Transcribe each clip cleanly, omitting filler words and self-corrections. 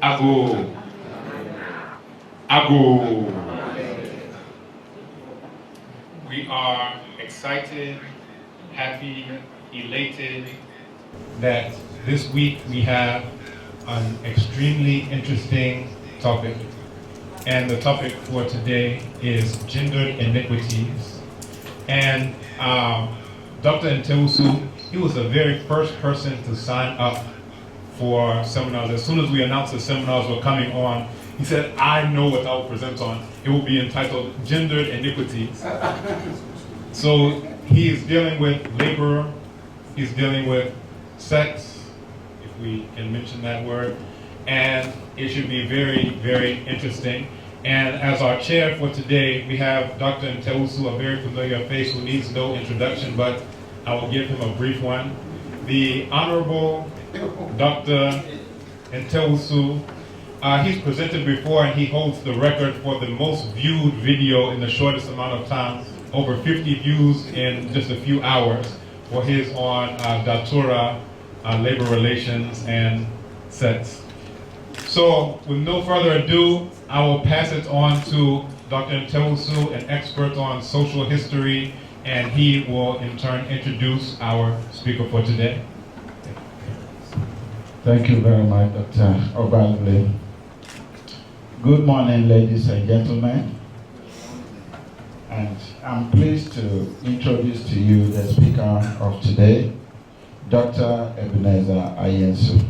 Ago. Ago. We are excited, happy, elated that this week we have an extremely interesting topic. And the topic for today is gendered iniquities. And Dr. Ntewusu, he was the very first person to sign up for seminars. As soon as we announced the seminars were coming on, he said, I know what I will present on. It will be entitled Gendered Iniquities. So he is dealing with labor, he's dealing with sex, if we can mention that word, and it should be very, very interesting. And as our chair for today, we have Dr. Ntewusu, a very familiar face who needs no introduction, but I will give him a brief one. The Honorable Dr. Ntewusu, he's presented before and he holds the record for the most viewed video in the shortest amount of time, over 50 views in just a few hours, for his on Datura, labor relations and sex. So with no further ado, I will pass it on to Dr. Ntewusu, an expert on social history, and he will in turn introduce our speaker for today. Thank you very much, Dr. Obalule. Good morning, ladies and gentlemen. And I'm pleased to introduce to you the speaker of today, Dr. Ebenezer Ayesu.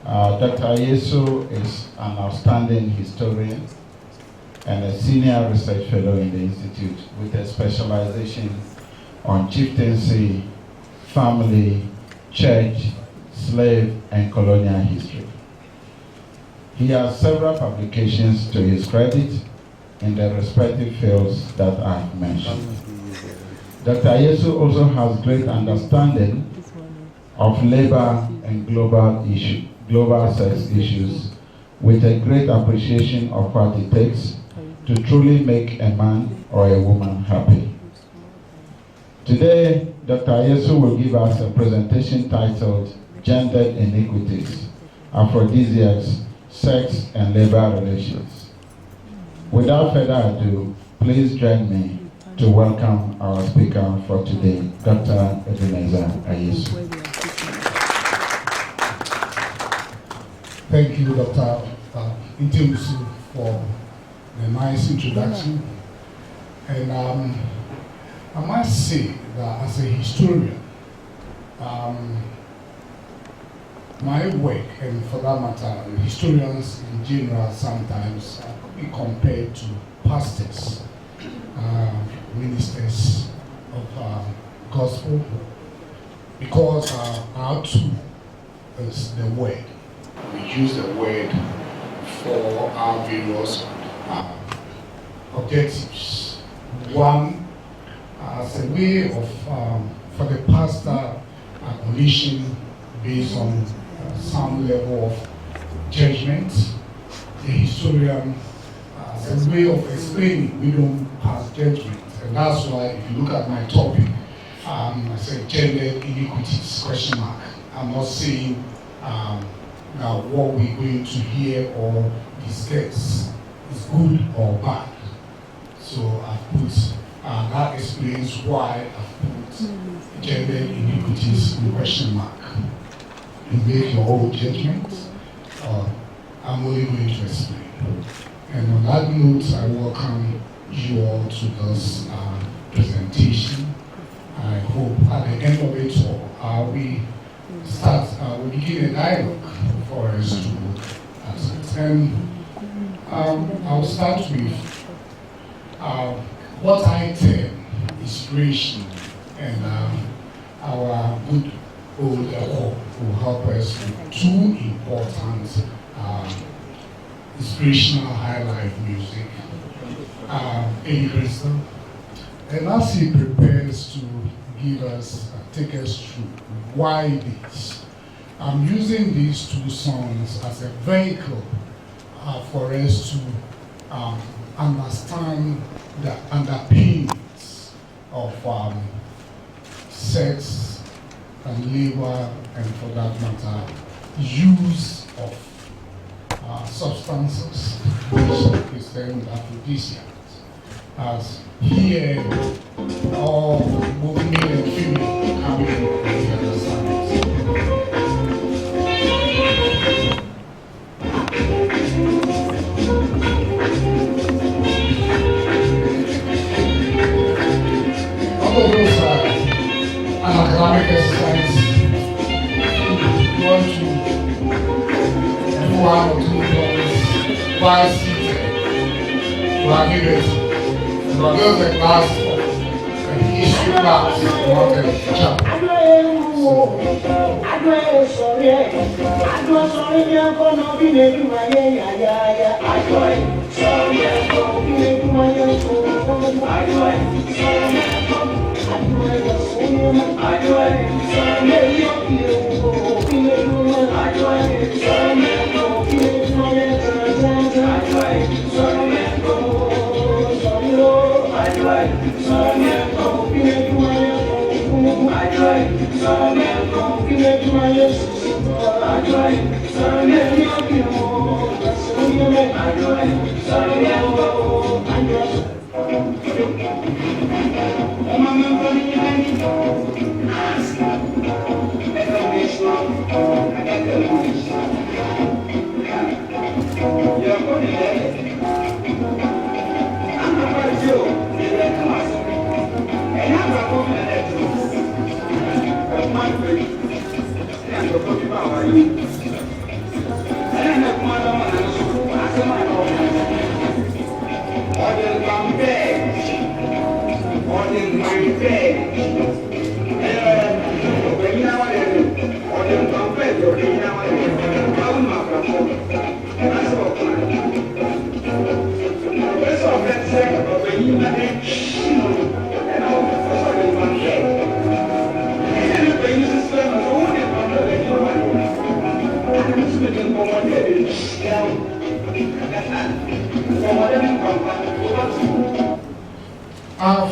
Dr. Ayesu is an outstanding historian and a senior research fellow in the Institute with a specialization on chieftaincy, family, church, slave, and colonial history. He has several publications to his credit in the respective fields that I've mentioned. Dr. Ayesu also has great understanding of labor and global sex issues, with a great appreciation of what it takes to truly make a man or a woman happy. Today, Dr. Ayesu will give us a presentation titled Gendered Iniquities, Aphrodisiacs, Sex and Labor Relations. Without further ado, please join me to welcome our speaker for today, Dr. Ebenezer Ayesu. Thank you, Dr. Ntewusu, for the nice introduction. And I must say that as a historian, my work, and for that matter, historians in general sometimes be compared to pastors, ministers of gospel, because our tool is the word. We use the word for our various objectives. One, as a way of, for the pastor, abolition based on some level of judgment. The historian, as a way of explaining, we don't pass judgment. And that's why, if you look at my topic, I said gendered iniquities, question mark. I'm not saying now what we're going to hear or discuss is good or bad. So I've put, that explains why I've put gendered iniquities in question mark. You make your own judgment, I'm only going to explain. And on that note, I welcome you all to this presentation. I hope at the end of it all, we begin a dialogue for us to look at it. And I'll start with what I term inspiration, and our good old Echo will help us with two important inspirational high-life music. Ebenezer, and as he prepares to give us, take us through why this, I'm using these two songs as a vehicle for us to understand the underpinnings of sex and labor, and for that matter, use of substances, which is termed aphrodisiacs. As here, all both male and female come in the other side. All of those are an academic exercise. You want to do one or two things while seated. You are given. But those are class of history class, not a chapter.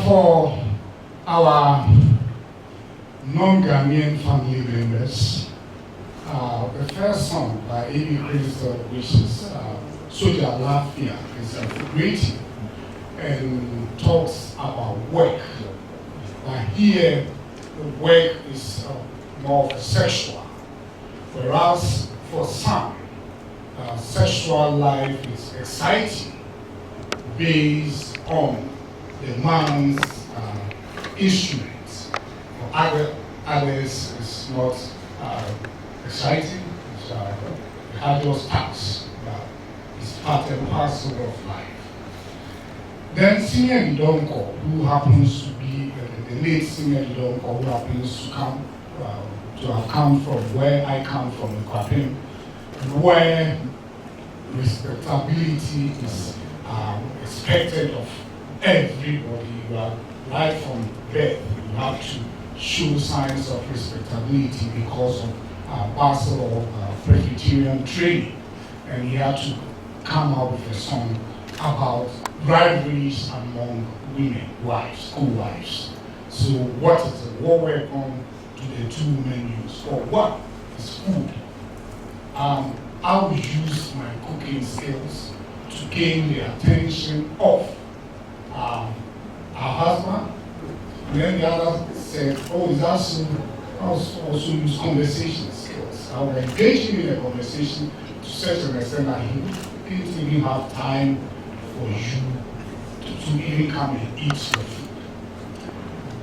For our non-Ghanaian family members, the first song by Iniquities, which is Soja Lafia, is great and talks about work. Here, the work is more of a sexual, whereas for some, sexual life is exciting based on the man's instruments. For others, it's not exciting. It's a hazardous task, but it's part and parcel of life. Then Senior Didonko, who happens to be the late Senior Didonko, who happens to have come from where I come from, in Kwapim, where respectability is expected of everybody. Right from birth, you have to show signs of respectability because of parcel of Presbyterian training. And he had to come out with a song about rivalries among women, wives, school-wives. So what is it? What we're on to the two menus? For what is food? I will use my cooking skills to gain the attention of our husband. And then the other said, oh, is that so? I also use conversation skills. I will engage him in a conversation to such an extent that he didn't even have time for you to even come and eat your food.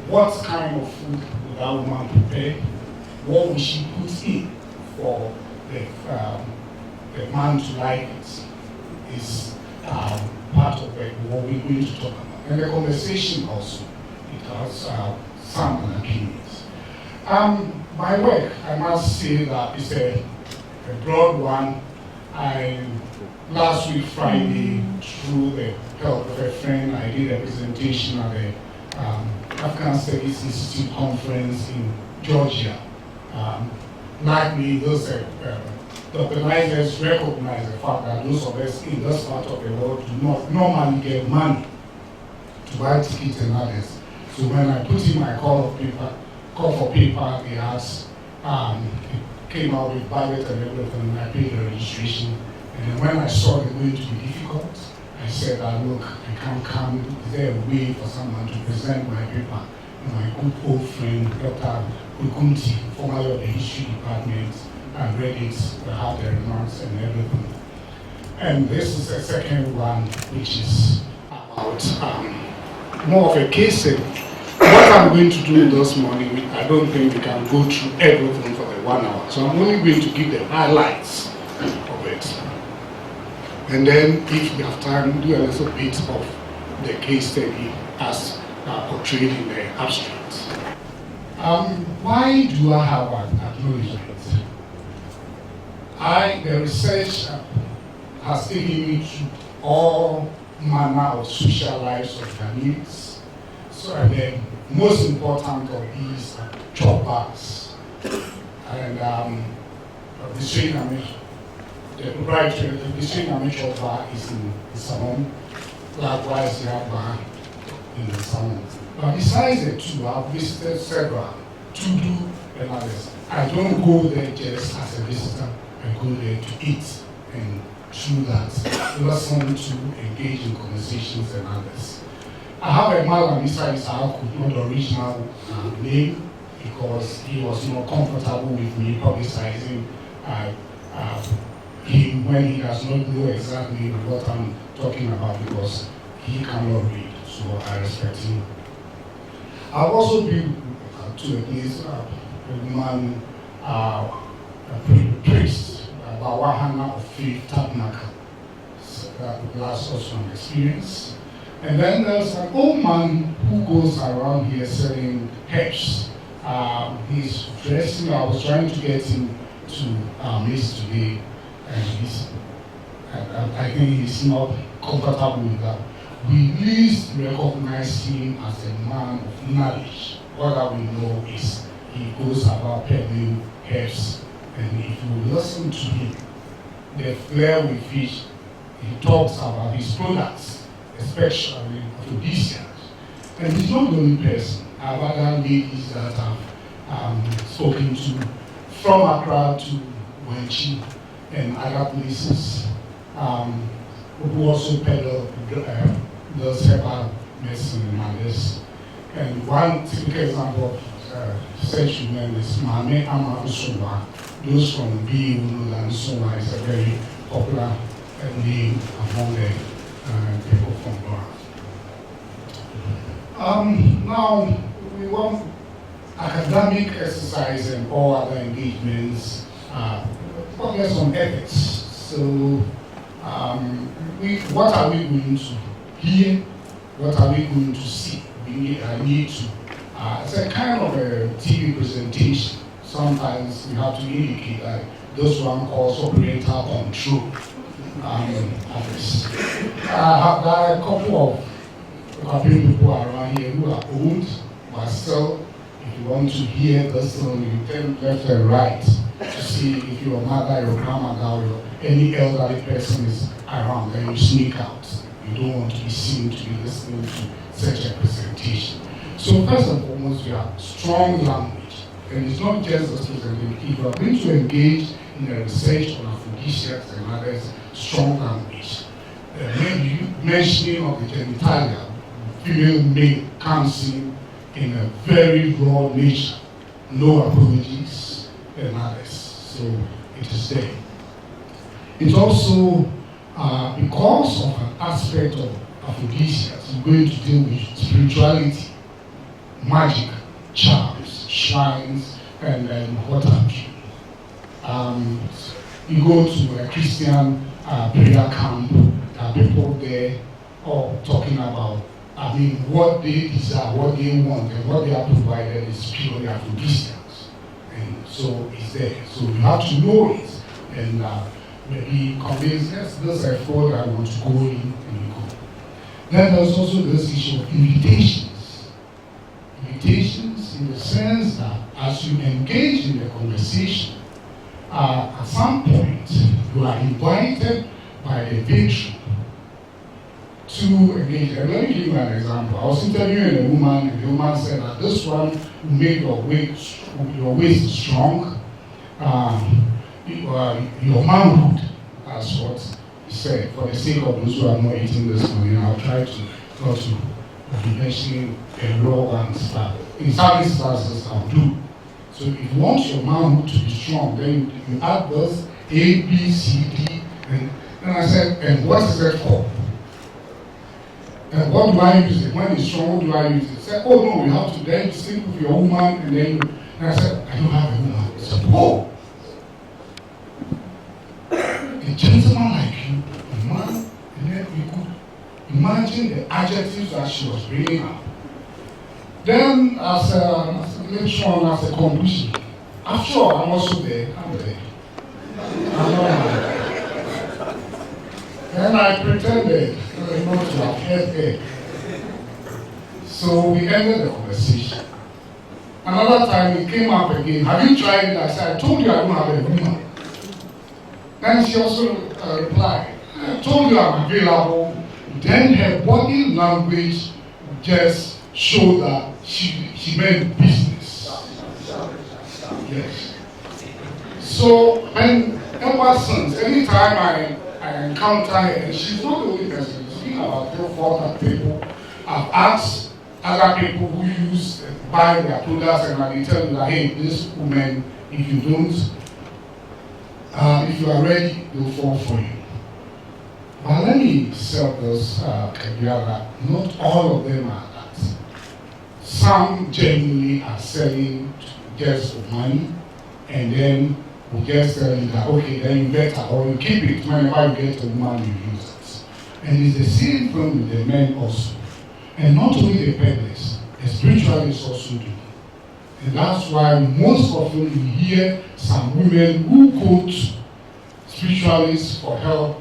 What kind of food would that woman prepare? What will she put in for the man to like it? Is part of what we're going to talk about. And the conversation also, it has some opinions. My work, I must say that it's a broad one. Last week, Friday, through the help of a friend, I did a presentation at the African Studies Institute conference in Georgia. Likely, those the organizers recognize the fact that those of us in this part of the world do not normally get money to buy tickets and others. So when I put in my call for paper, it came out with ballot and everything, and I paid the registration And when I saw it going to be difficult, I said, look, I can't come. Is there a way for someone to present my paper? And my good old friend, Dr. Ukunti, formerly of the history department, and read it, we had the remarks and everything. And this is the second one, which is about more of a case study. What I'm going to do this morning, I don't think we can go through everything for the 1 hour. So I'm only going to give the highlights of it. And then if we have time, do a little bit of the case study as portrayed in the abstract. Why do I have an acknowledgement? The research has taken me through all manner of social lives of Ghanaians. So, and the most important of these are chop bars. And the proprietary chop bar is in Nsawam. Likewise, you have bar in Nsawam. But besides the two, I've visited several, Tudu and others. I don't go there just as a visitor. I go there to eat and through that listen to engage in conversations and others. I have a man beside Ayesu, not the original name, because he was not comfortable with me publicizing him when he does not know exactly what I'm talking about because he cannot read, so I respect him. I've also been to a place, a woman, a priest, about Wahana of Faith Tabernacle. So that's also an experience. And then there's an old man who goes around here selling herbs. He's dressing, I was trying to get him to Mace today, and I think he's not comfortable with that. We least recognize him as a man of knowledge. All that we know is he goes about peddling herbs, and if you listen to him, the flair with which he talks about his products, especially aphrodisiacs. And he's not the only person. I have other ladies that I've spoken to from Accra to Wenchi and other places who also peddle those herbal medicine and others. And one typical example of such women is Mame Ama Nsawam. Those from B and Nsawam is a very popular name among the people from Ghana. Now, we want academic exercise and all other engagements focus on ethics. So, what are we going to hear? What are we going to see? I need to. It's a kind of a TV presentation. Sometimes you have to indicate that this one calls for parental control. Office. There are a couple of people around here who are old, but still, if you want to hear this song, you turn left and right to see if your mother, your grandmother, or any elderly person is around, then you sneak out. You don't want to be seen to be listening to such a presentation. So first and foremost, we have strong language. And it's not just this presentation. If you are going to engage in the research on aphrodisiacs and others, strong language. Mentioning of the genitalia, female male comes in a very raw nature. No apologies and others. So it is there. It's also because of an aspect of aphrodisiacs, we're going to deal with spirituality, magic, charms, shrines, and what have you. You go to a Christian prayer camp, people there all talking about, what they desire, what they want, and what they are provided is purely aphrodisiacs. And so it's there. So you have to know it. And maybe convince us, this is a fold I want to go in, and you go. Then there's also this issue of invitations. Invitations in the sense that as you engage in the conversation, at some point, you are invited by the patron to engage. And let me give you an example. I was interviewing a woman, and the woman said that this one will make your waist strong, your manhood. as what he said. For the sake of those who are not eating this morning, I'll try to not to be mentioning raw ones, but in some instances I'll do. So if you want your manhood to be strong, then you add those A, B, C, D, and then I said, and what is it for? And what do I use it? When it's strong, what do I use it? He said, oh no, you have to then sleep with your woman, and then and I said, I don't have a woman. He said, oh, a gentleman like you, a man, and then you could imagine the adjectives that she was bringing up. Then, as a conclusion, after all, I'm also there. I'm there. Then I pretended not to have heard it. So we ended the conversation. Another time it came up again. Have you tried it? I said, I told you I don't have a woman. Then she also replied, I told you I'm available. Then her body language just showed that she meant business. Yes. So, and ever since, anytime I encounter her, and she's not the only person, speaking about 3-4 people, I've asked other people who buy their products, and they tell you that, hey, this woman, if you don't, if you are ready, they'll fall for you. But let me sell this caveat, not all of them are that. Some genuinely are selling just for money, and then we just tell you that, okay, then you better, or you keep it whenever you get a woman, you use it. And it's the same thing with the men also. And not only the peddlers, the spiritualists also do. And that's why most often you hear some women who quote spiritualists for help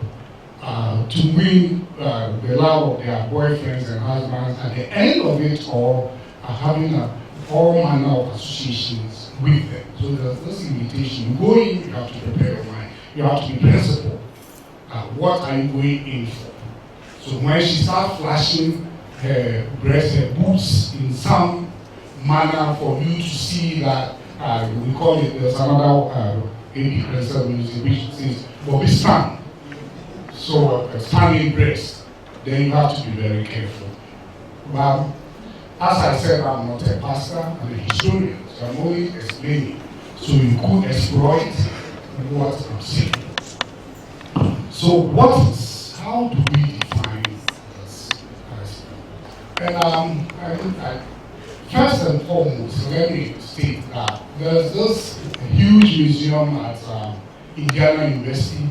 to win the love of their boyfriends and husbands. At the end of it all, are having all manner of associations with them. So there's this invitation. You go in, you have to prepare your mind. You have to be principled. What are you going in for? So when she starts flashing her breasts, her boobs in some manner for you to see that, we call it, there's another AP presenter music which says, Bobby Stan. So a standing breast, then you have to be very careful. But as I said, I'm not a pastor, I'm a historian, so I'm only explaining. So you could exploit what I'm saying. So how do we define this? And first and foremost, let me state that there's this huge museum at Indiana University,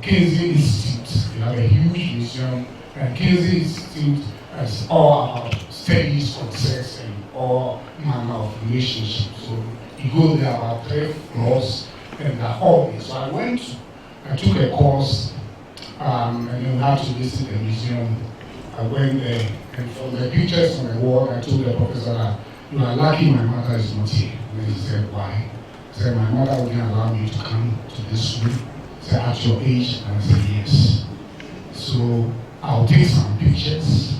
Kinsey Institute. They have a huge museum, and Kinsey Institute is all about studies of sex and all manner of relationships. So you go there about 3 floors, and they're all there. So I took a course, and then we had to visit the museum. I went there, and from the pictures on the wall, I told the professor that you are lucky my mother is not here. And then he said, why? He said, my mother wouldn't allow me to come to this room. He said, at your age? And I said, yes. So I'll take some pictures,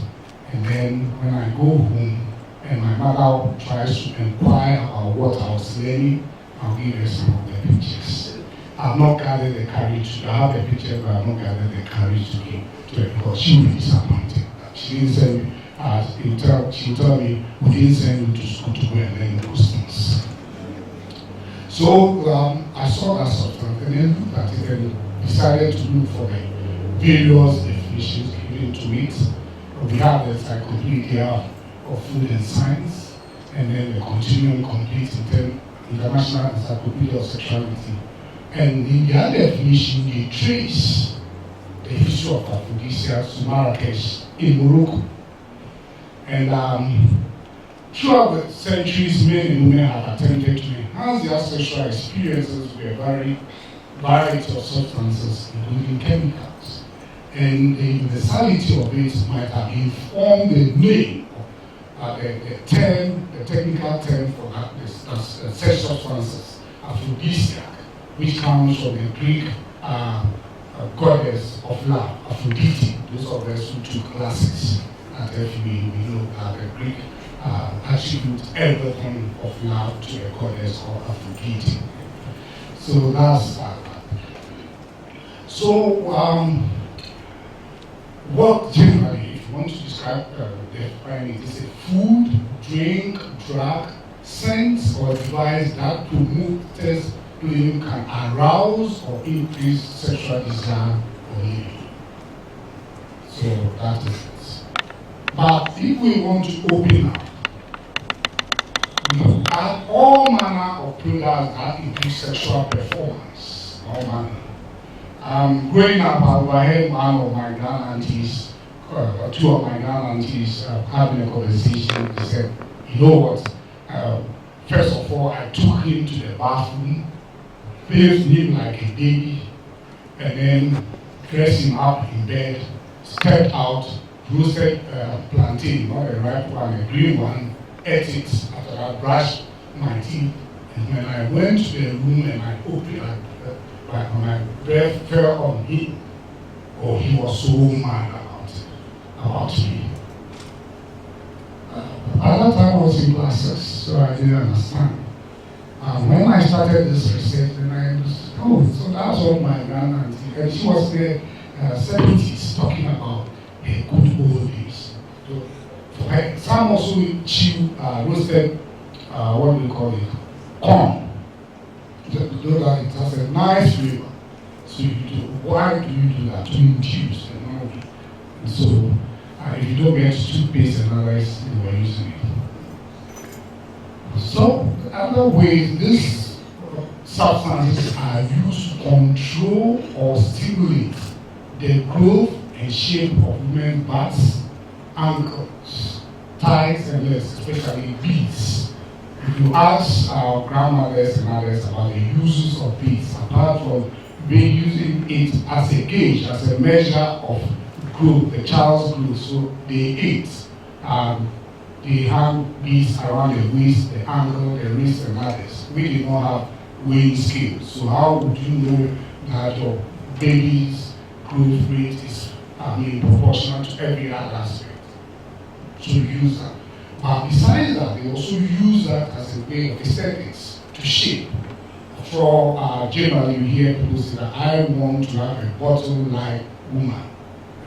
and then when I go home, and my mother tries to inquire about what I was learning, I'll give her some of the pictures. I've not gathered the courage. I have a picture, but I've not gathered the courage to give to her because she will be disappointed. She didn't send me, she'll tell me, we didn't send you to school to go and learn those things. So I saw that substance and then looked at it and decided to look for the various definitions given to it. We have the Encyclopedia of Food and Science, and then the Continuum Complete International Encyclopedia of Sexuality. And in the other definition, they trace the history of Aphrodisiacs to Marrakesh in Morocco. And throughout the centuries, men and women have attempted to enhance their sexual experiences with a variety of substances, including chemicals. And the universality of it might have informed the name, the technical term for that, the sex substances, aphrodisiac, which comes from the Greek goddess of love, Aphrodite. Those of us who took classes at FUE, we know that the Greek attribute everything of love to a goddess called Aphrodite. So that's So, what generally, if you want to describe define it, is a food, drink, drug, sense, or device that promotes living can arouse or increase sexual desire or living. So that is it. But if we want to open up, we add all manner of products that increase sexual performance. All manner. Growing up, I overheard one of my grand-aunties, two of my grand-aunties having a conversation. They said, you know what, first of all, I took him to the bathroom, bathed him like a baby, and then dressed him up in bed, stepped out, roasted plantain, not a ripe one, a green one, ate it after I brushed my teeth. And when I went to the room and I opened my breath fell on him, oh, he was so mad about me. At that time I was in classes, so I didn't understand. When I started this research, then I was, so that's what my grand-auntie, and she was the 70s talking about the good old days. So, for her, some also chew roasted, what do you call it, corn. That it has a nice flavor. So why do you do that? To induce technology. And so if you don't get toothpaste and others, you are using it. So other ways, these substances are used to control or stimulate the growth and shape of women's butts, ankles, thighs, and legs, especially beads. If you ask our grandmothers and others about the uses of beads, apart from being using it as a gauge, as a measure of growth, the child's growth, so they ate. They hang beads around the waist, the ankle, the wrist, and others. We did not have weighing scales, so how would you know that your baby's growth rate is proportional to every other aspect? So you use that. But besides that, they also use that as a way of aesthetics to shape. For generally, you hear people say that I want to have a bottle-like woman,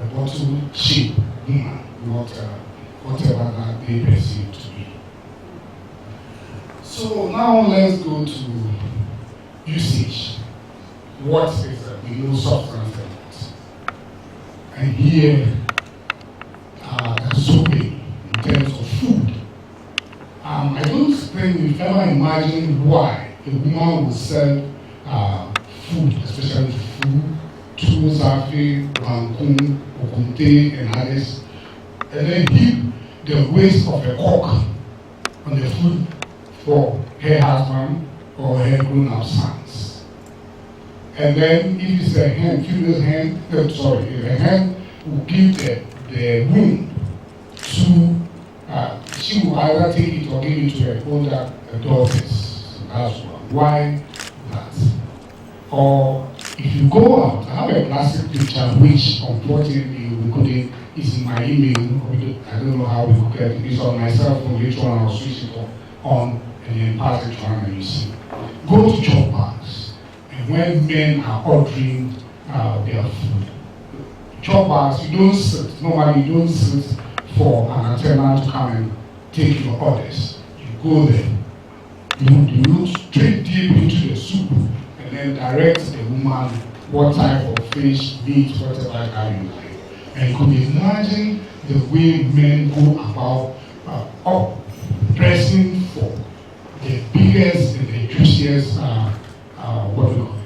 a bottle-shaped woman, not whatever that they perceive to be. So now let's go to usage. What is a below substance element? And here, there's so many in terms of food. I don't think we've ever imagined why a woman will sell food, especially food, tuzafi, rankun, okunte, and others, and then heap the waste of a cook on the food for her husband or her grown-up sons. And then if it's a hen, female hen, a hen will give the womb to, she will either take it or give it to her older daughters. That's one. Why that? Or if you go out, I have a classic picture which unfortunately we couldn't, it's in my email, I don't know how we could get it, it's on my cell phone, later on I'll switch it on and then pass it on and you see. Go to chop bars, and when men are ordering their food, chop bars, you don't sit, normally you don't sit for an attendant to come and take your orders. You go there. You look straight deep into the soup and then direct the woman what type of fish, meat, whatever that you like. And you could imagine the way men go about dressing for the biggest and the juiciest, what do you call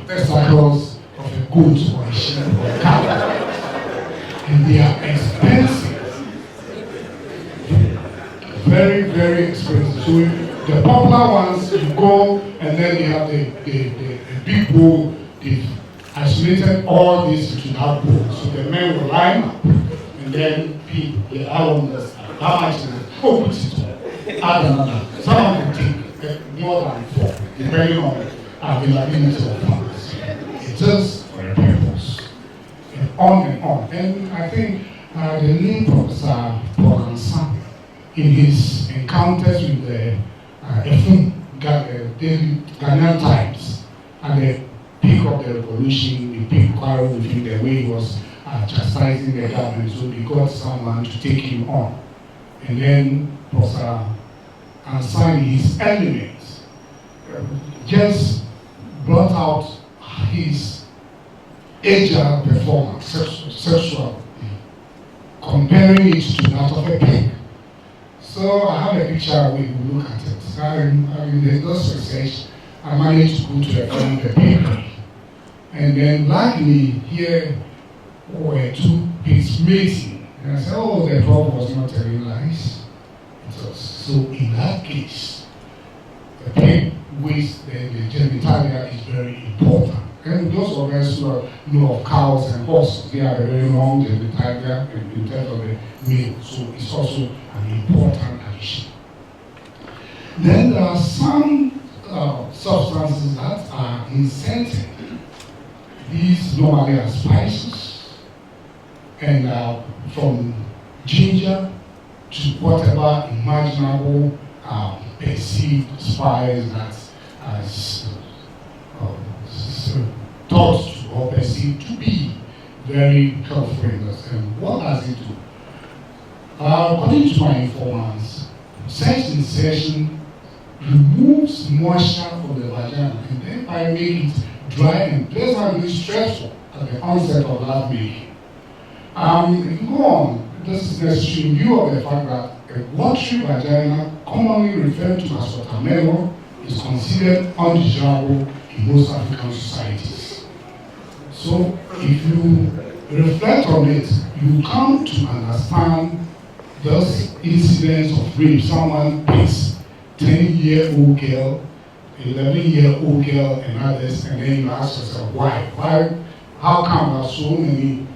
it, testicles of a goat or a sheep or a cow. And they are expensive. Very, very expensive. So the popular ones, you go and then they have the big bowl. They've isolated all this into that bowl. So the men will line up and then the islanders, how much is it? Oh, put it on. Add another. Some will take more than 4, depending on availability of funds. It's just for a purpose. And on and on. And I think the late Professor Paul in his encounters with the Ghanaian Times at the peak of the revolution, the big quarrel with him, the way he was chastising the government, so they got someone to take him on. And then Professor Ansari, his elements, just brought out his agile performance, sexual, comparing it to that of a pig. So I have a picture, we will look at it. In those research, I managed to go to a friend, the bakery. And then luckily here were two pigs mating. And I said, oh, the dog was not telling lies. So in that case, the pig with the genitalia is very important. And those of us who know of cows and horses, they have a very long genitalia in terms of the male. So it's also an important addition. Then there are some substances that are incented. These normally are spices, and from ginger to whatever imaginable perceived spice that is thought to or perceived to be very helpful in us. And what does it do? According to my informants, such insertion removes moisture from the vagina and thereby makes it dry and pleasantly stressful at the onset of lovemaking. If you go on, this is necessary in view of the fact that a watery vagina, commonly referred to as watermelon, is considered undesirable in most African societies. So if you reflect on it, you come to understand those incidents of rape. Someone picks 10-year-old girl, 11-year-old girl, and others, and then you ask yourself, why? How come there are so many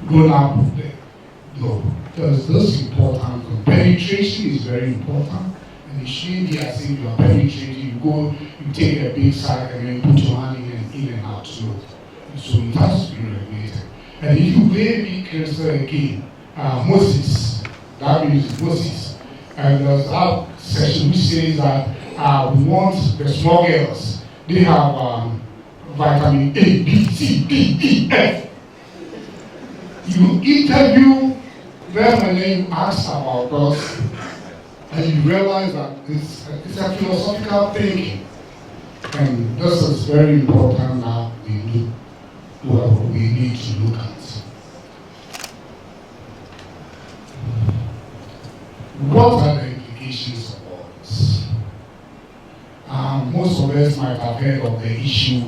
grown-up there? No, because this is important. Penetration is very important. And it shouldn't be as if you are penetrating, you go, you take a big sack and then put your hand in and out. So it has to be regulated. And if you play big crystal again, Moses, that means Moses. And there's that section which says that we want the small girls, they have vitamin A, B, C, D, E, F. You interview them and then you ask about those, and you realize that it's a philosophical thinking. And this is very important now we need to look at. What are the implications of all this? Most of us might have heard of the issue.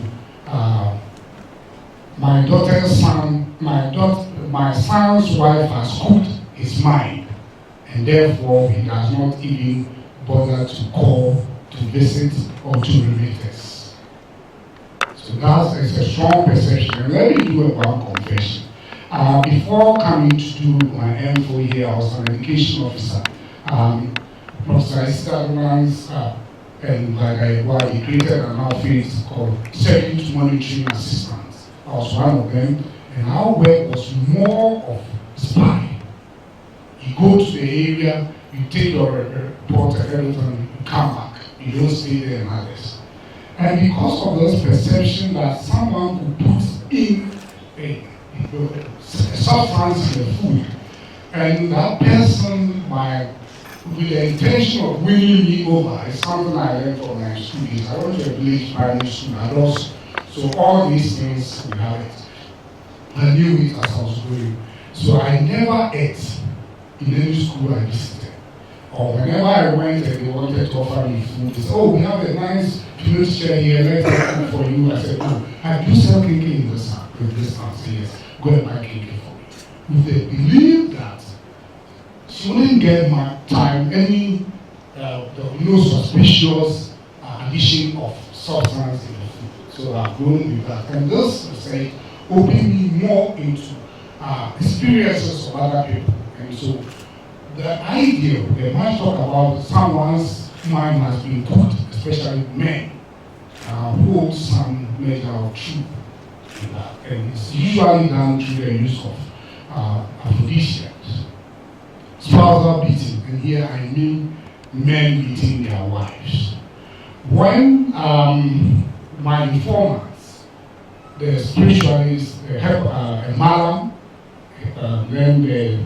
My son's wife has cooked his mind, and therefore he does not even bother to call, to visit, or to remit us. So that's a strong perception. And let me do one confession. Before coming to do my MPhil here, I was an education officer. Professor Ayesu and he created an office called Circuit Monitoring Assistance. I was one of them, and our work was more of spy. You go to the area, you take your report and everything, you come back. You don't stay there and others. And because of this perception that someone could put in a substance in the food, and that person, with the intention of winning me over, is something I learned from my students. I went to a village primary school, adults, so all these things, we have it. I knew it as I was going. So I never ate in any school I visited. Or whenever I went and they wanted to offer me food, they said, oh, we have a nice food chair here, let's cook for you. I said, oh, I do sell cake in this house. I said, yes, go and buy cake for me. With the belief that she wouldn't get my time, any no suspicious addition of substance in the food. So I've grown with that. And this research opened me more into experiences of other people. And so the idea, they might talk about someone's mind has been cooked, especially men, hold some measure of truth in that. And it's usually done through the use of aphrodisiacs. Spousal beating, and here I mean men beating their wives. When my informants the spiritualists, a malam, then the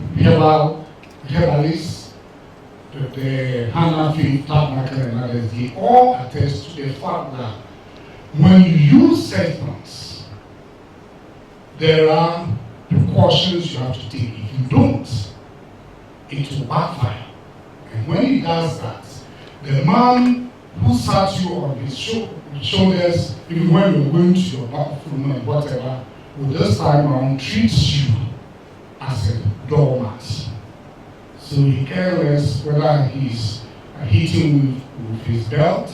herbalists, the Hanafi, Tabernacle, and others, they all attest to the fact that when you use serpents, there are precautions you have to take. If you don't, it will backfire. And when he does that, the man who sat you on his shoulders, even when you're going to your bathroom and whatever, will this time around treat you as a doormat. So he cares less whether he's hitting with his belt,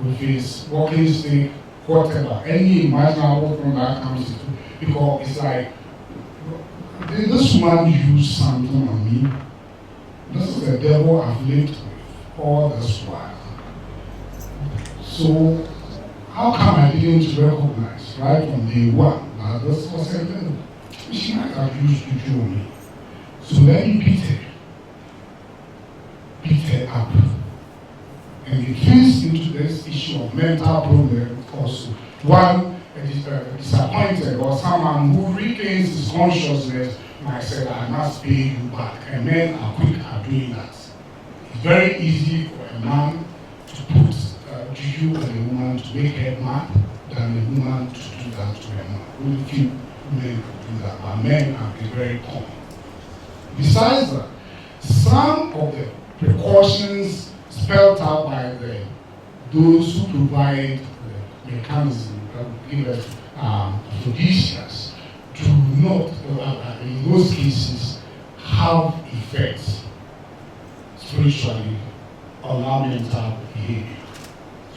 with his walking stick, whatever, any imaginable thing that comes into, because it's like, this woman used something on me. This is the devil I've lived with all this while. So how come I didn't recognize right from day one that this was a devil? She might have used to show me. So let me beat her up. And it fits into this issue of mental problem also. One, disappointed or someone who regains his consciousness might say, I must pay you back. And men are quick at doing that. It's very easy for a man to put you and a woman to make her mad than a woman to do that to a man. Only few men do that, but men are very common. Besides that, some of the precautions spelled out by those who provide the mechanism that will give us aphrodisiacs do not, in most cases, have effects spiritually on our mental behavior.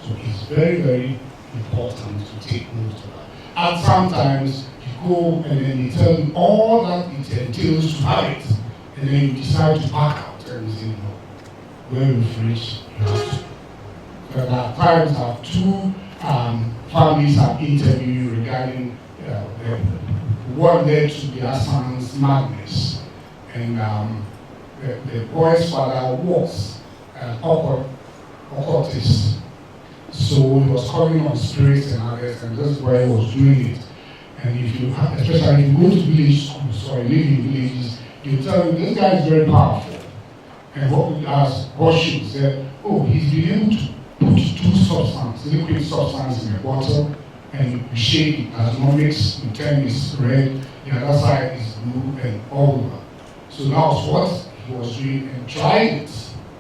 So it's very, very important to take note of that. And sometimes you go and then they tell you all that it entails to have it, and then you decide to back out and say, no, when we've reached, you have to. There are times that two families have interviewed regarding what led to their son's madness. And the boy's father was an occultist. So he was calling on spirits and others, and this boy was doing it. And if you, especially if you go to village schools or live in villages, you tell you this guy is very powerful. And what we asked, Horseshoe said, oh, he's been able to put two substances, liquid substance in a bottle, and you shake it as one mix, you turn is red, the other side is blue, and all over. So that was what he was doing, and tried it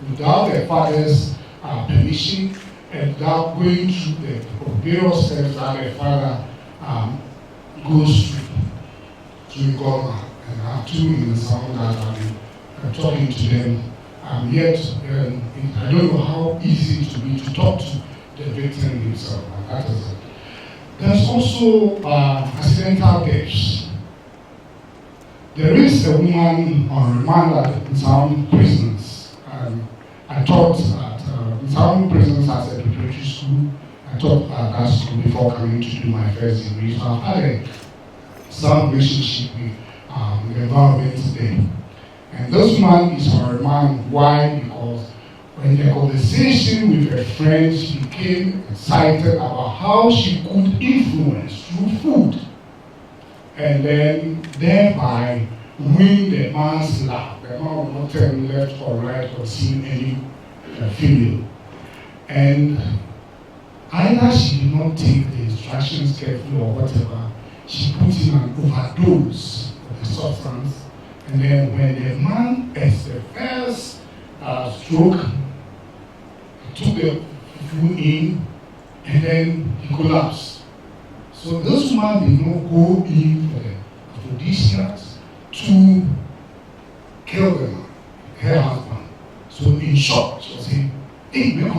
without the father's permission, and without going through the various steps that the father goes through Ghana. And I have two in Nsawam that I've been talking to them. Yet, I don't know how easy it will be to talk to the victim himself. And that is it. There's also accidental deaths. There is a woman on remand at Nsawam prisons. I taught at Nsawam prisons as a preparatory school. I taught at that school before coming to do my first degree. So I've had some relationship with the environment there. And this woman is on remand. Why? Because when the conversation with her friends, she became excited about how she could influence through food. And then thereby win the man's love. The man will not tell me left or right or see any female. And either she did not take the instructions carefully or whatever, she put in an overdose of the substance. And then when the man has the first stroke, he took the food in, and then he collapsed. So this woman did not go in for the aphrodisiacs to kill the man, her husband. So in short, she was saying, hey, I've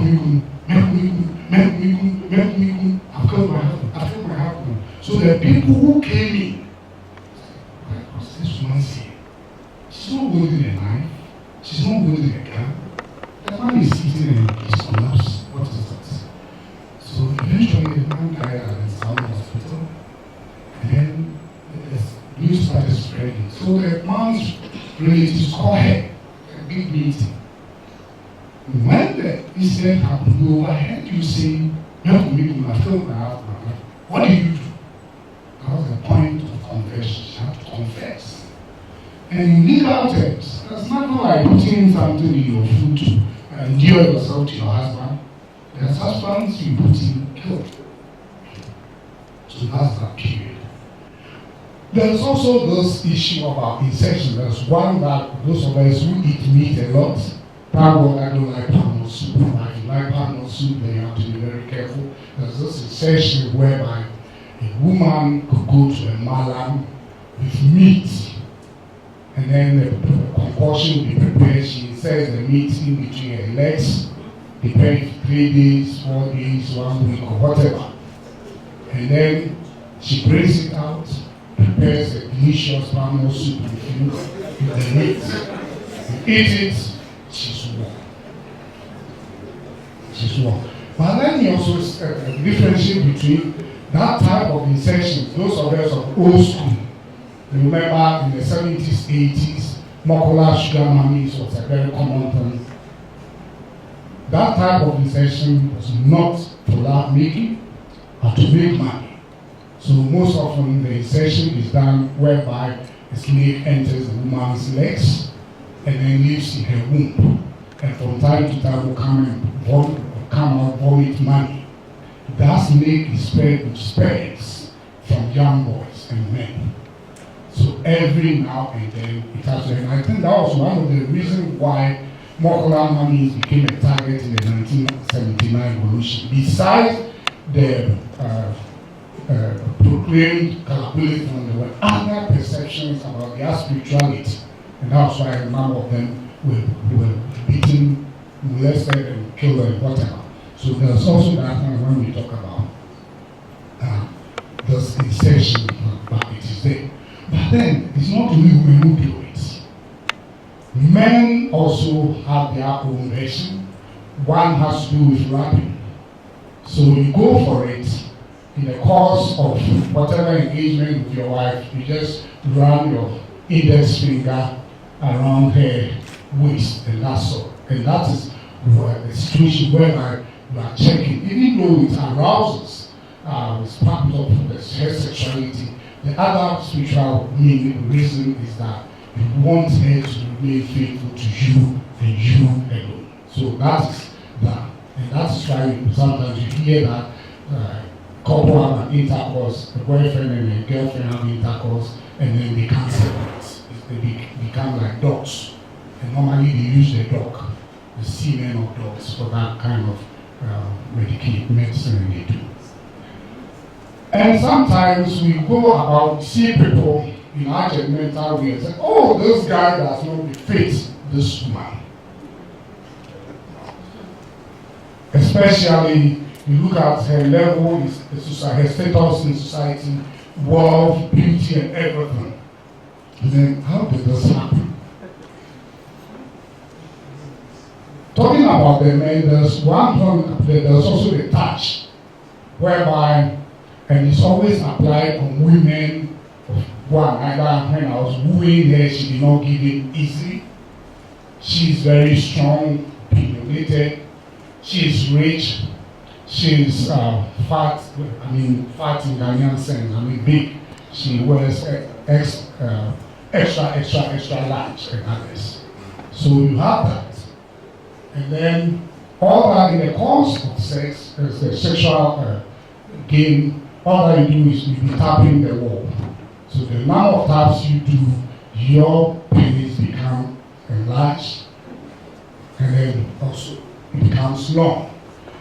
killed my husband. So the people who came in, what was this woman saying? She's not holding a knife. She's not holding a gun. The man is sitting and he's collapsed. What is that? So eventually the man died at the Nsawam hospital. And then the news started spreading. So the man's relatives called her a big meeting. When the incident happened, we overheard you saying, what did you do? has a point of conversion. She has to confess. And in legal terms, there's nothing like putting something in your food to endure yourself to your husband. There's husbands you put in guilt. So that's that period. There's also this issue about insertion. There's one that those of us who eat meat a lot, thank God I don't like palm soup. If you like palm soup, then you have to be very careful. There's this insertion whereby a woman could go to a malam with meat, and then the concoction will be prepared. She inserts the meat in between her legs, depending 3 days, 4 days, 1 week, or whatever. And then she brings it out, prepares a delicious palm soup with you, with the meat. You eat it, she's warm. She's warm. But then you also differentiate between that type of insertion. Those of us of old school, you remember in the 70s, 80s, mokular sugar mummies was a very common thing. That type of insertion was not for love making, but to make money. So most often the insertion is done whereby a snake enters the woman's legs and then lives in her womb. And from time to time will come out vomit money. That snake is spread with sperms from young boys and men. So every now and then it has to, and I think that was one of the reasons why mokular mummies became a target in the 1979 revolution. Besides the proclaimed capability, there were other perceptions about their spirituality, and that's why a number of them were beaten, molested, and killed, and whatever. So there's also that one when we talk about this insertion, but it is there. But then it's not only women who do it. Men also have their own version. One has to do with rapping. So you go for it. In the course of whatever engagement with your wife, you just run your index finger around her waist and that's all. And that is the situation whereby you are checking, even though it arouses, it's part of the sexuality. The other spiritual reason is that you want her to remain faithful to you and you alone. So that is that. And that's why sometimes you hear that couple have an intercourse, a boyfriend and a girlfriend have intercourse, and then they can't separate. They become like dogs. And normally they use the dog, the semen of dogs, for that kind of medicine they do. And sometimes we go about, see people in our judgmental way and say, oh, this guy does not fit this woman. Especially, you look at her level, her status in society, wealth, beauty, and everything. And then, how did this happen? Talking about the men, there's also the touch, whereby, and it's always applied on women of one. Either when I was wooing her, she did not give in easily. She's very strong, opinionated. She's rich. She's fat. I mean, fat in Ghanaian sense. I mean, big. She wears extra large and others. So you have that. And then all that in the course of sex, as the sexual game, all that you do is you be tapping the wall. So the amount of taps you do, your penis become enlarged, and then also it becomes long.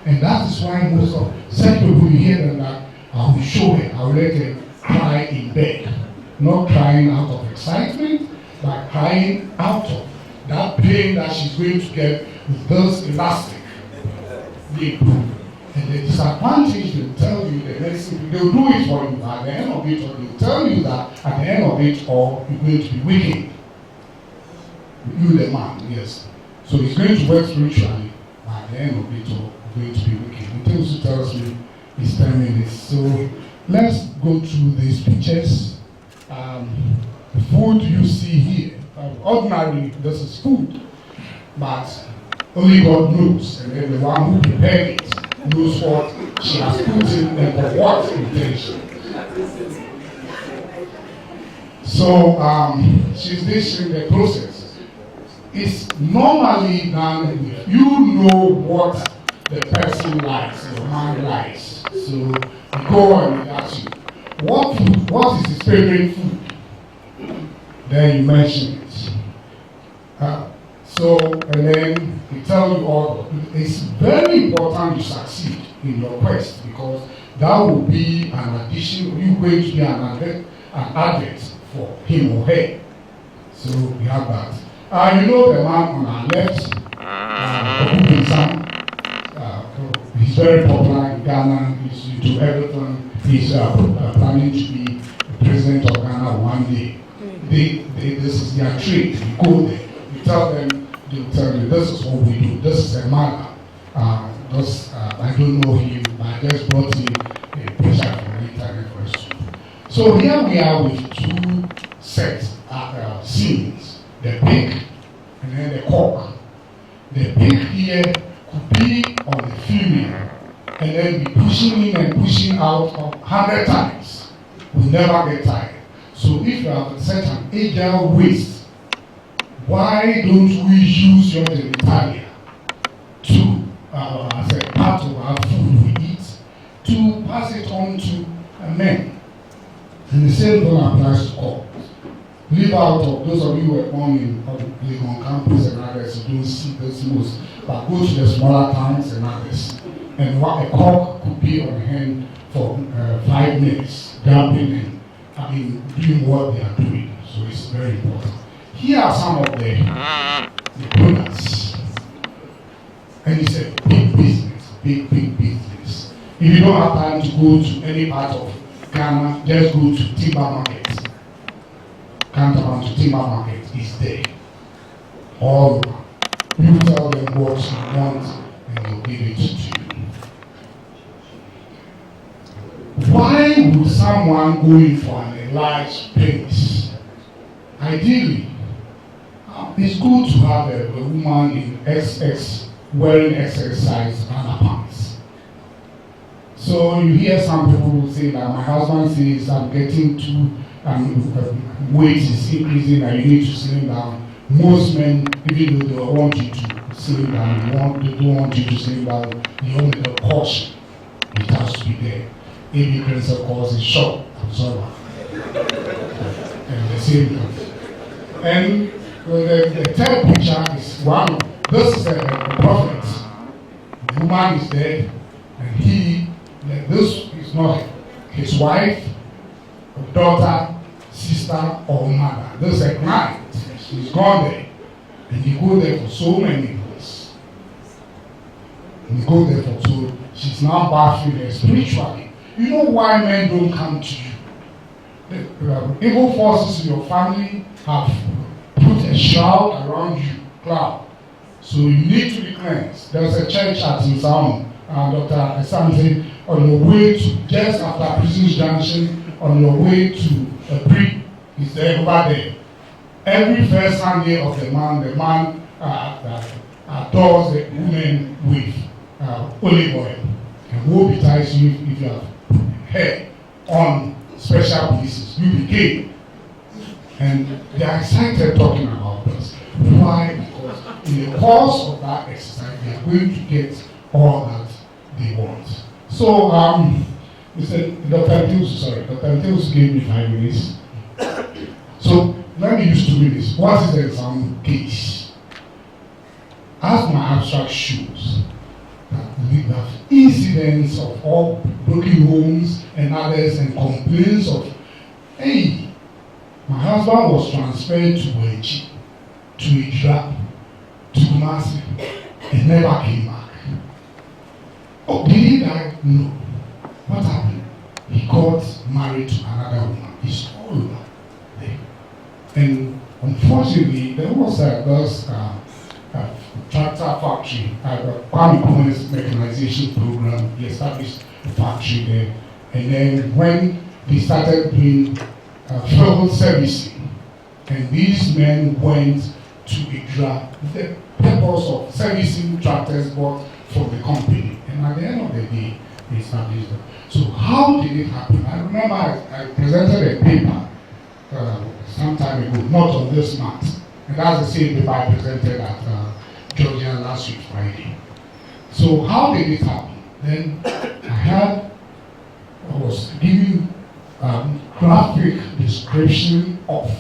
And that is why most of such people, you hear them that I will show her, I will let her cry in bed. Not crying out of excitement, but crying out of that pain that she's going to get with this elastic lip. And the disadvantage, they'll tell you the next thing, they'll do it for you at the end of it, or they'll tell you that at the end of it, or you're going to be wicked. You, the man, yes. So it's going to work spiritually, but at the end of it, or you're going to be wicked. The thing tells me it's 10 minutes. So let's go through these pictures. The food you see here, ordinarily, this is food, but only God knows, and then the one who prepared it knows what she has put in and for what intention. So she's dishing the process. It's normally done if you know what the person likes, the man likes. So you go and ask you, what is his favorite food? Then you mention it. And then he tell you all. It's very important you succeed in your quest because that will be an addition. You're going to be an advert for him or her. So we have that. You know the man on our left, he's very popular in Ghana. He's into everything. He's planning to be the president of Ghana one day. This is their trade. You go there, you tell them, they'll tell you, this is what we do. This is a man. I don't know him, but I just brought him a picture from the internet for us. So here we are with two sets scenes, the pig and then the cock. The pig here could be on the female and then be pushing in and pushing out 100 times. We never get tired. So if you have such an agile waist, why don't we use your genitalia to, as a part of our food we eat, to pass it on to men? And the same thing applies to cock. Leave out of those of you who were born in Legon campus and others, you don't see this most, but go to the smaller towns and others. And what a cock could be on hand for 5 minutes, dumping and doing what they are doing. So it's very important. Here are some of the products. And it's a big business, big business. If you don't have time to go to any part of Ghana, just go to timber market. Counterbound to timber market is there. All over. You tell them what you want and they'll give it to you. Why would someone go in for a large penis? Ideally, it's good to have a woman in XX wearing exercise underpants. So you hear some people say that my husband says I'm getting too weight is increasing and you need to slim down. Most men, even though they want you to slim down, they don't want you to slim down, they only the caution. It has to be there. AB Prince calls it shock absorber. And the same thing. And the third picture is one. This is a prophet. The woman is dead, and this is not his wife, daughter, sister, or mother. This is a client. She's gone there. And you go there for so many years. And you go there for so, she's now battling her spiritually. You know why men don't come to you? The evil forces in your family have put a shroud around you, cloud. So you need to be cleansed. There's a church at Nsawam, Dr. Ayesu, on your way to, just after Prisons Junction, on your way to a brick, is there over there. Every first Sunday of the man adores the woman with olive oil. And woe betides you if you have hair on special places. You became. And they are excited talking about this. Why? Because in the course of that exercise, they are going to get all that they want. So, Dr. Matheus gave me 5 minutes. So, let me use 2 minutes. What is the exam case? As my abstract shows, we have incidents of all broken homes and others and complaints of, hey, my husband was transferred to Wechi, to Idra, to Kumasi, and never came back. Oh, did he die? No. What happened? He got married to another woman. He's all over there. And unfortunately, there was a tractor factory, Kwame Nkrumah's mechanization program. He established a factory there. And then when they started doing field servicing, and these men went to Idra, the purpose of servicing tractors bought from the company. And at the end of the day, they established them. So how did it happen? I remember I presented a paper some time ago, not on this month. And that's the same paper I presented at Georgia last week, Friday. So how did it happen? Then I was giving graphic description of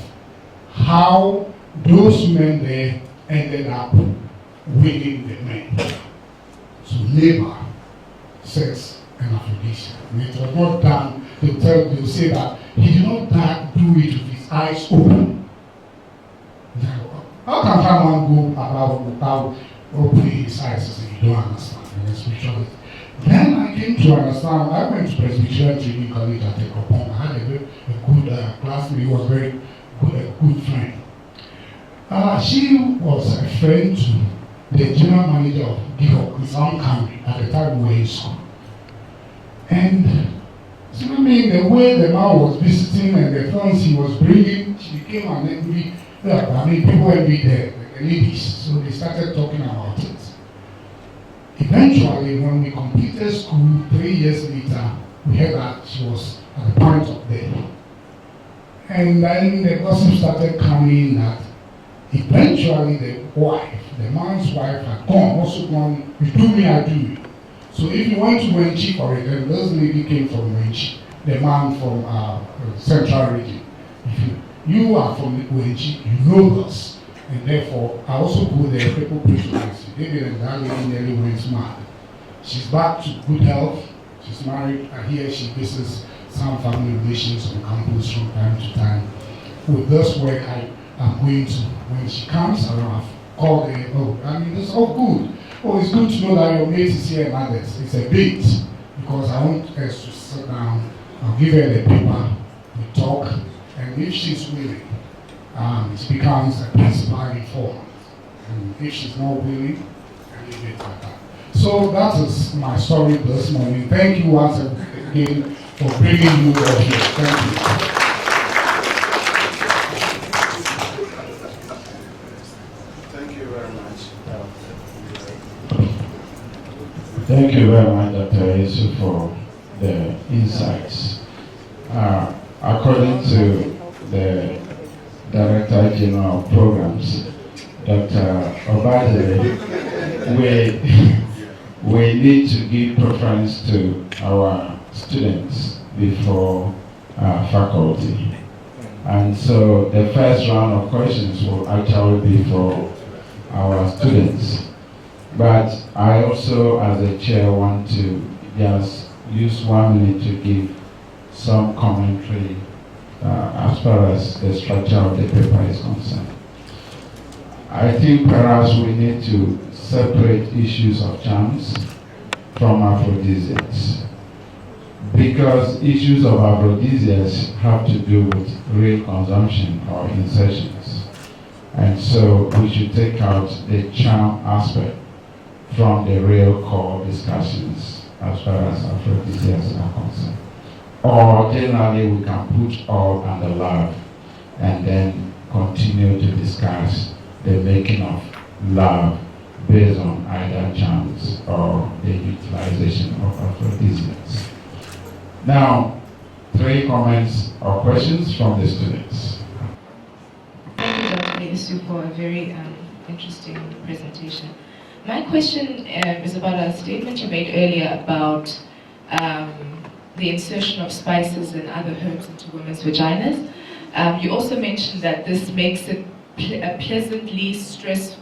how those men there ended up winning the men. So labor, sex, and aphrodisiac. And it was not done to say that he did not do it with his eyes open. How can someone go about without opening his eyes and you don't understand? Then I came to understand. I went to Presbyterian Training College at Ekopon. I had a good classmate. He was a good friend. She was a friend to the general manager of Nsawam Tractor at the time we were in school. And so I mean, the way the man was visiting and the funds he was bringing, she became an envy. I mean, people envy the ladies, so they started talking about it. Eventually, when we completed school 3 years later, we heard that she was at the point of death. And then the gossip started coming that eventually the man's wife had also gone, you do me, I do you. So if you went to Wenchi for it, and this lady came from Wenchi, the man from Central Region. If you are from Wenchi, you know this. And therefore, I also go there, people preach to us. Maybe that lady nearly went mad. She's back to good health. She's married, and here she visits some family relations on campus from time to time. With this work, I'm going to, when she comes around, I've called her, it's all good. Oh, it's good to know that your mate is here and others. It's a bait, because I want us to sit down, I'll give her the paper, we talk, and if she's willing, it becomes a principal informant. And if she's not willing, I leave it like that. So that is my story this morning. Thank you once again for bringing you all here. Thank you. Thank you very much. Thank you very much, Dr. Ayesu, for the insights. According to the Director General of Programs, Dr. Obadele, we need to give preference to our students before faculty. And so the first round of questions will actually be for our students. But I also, as a chair, want to just use 1 minute to give some commentary as far as the structure of the paper is concerned. I think perhaps we need to separate issues of charms from aphrodisiacs, because issues of aphrodisiacs have to do with real consumption or insertions. And so we should take out the charm aspect from the real core discussions as far as aphrodisiacs are concerned. Or generally we can put all under love and then continue to discuss the making of love based on either charms or the utilization of aphrodisiacs. Now, 3 comments or questions from the students. Thank you, Dr. Ayesu, for a very interesting presentation. My question is about a statement you made earlier about the insertion of spices and other herbs into women's vaginas. You also mentioned that this makes it pleasantly stressful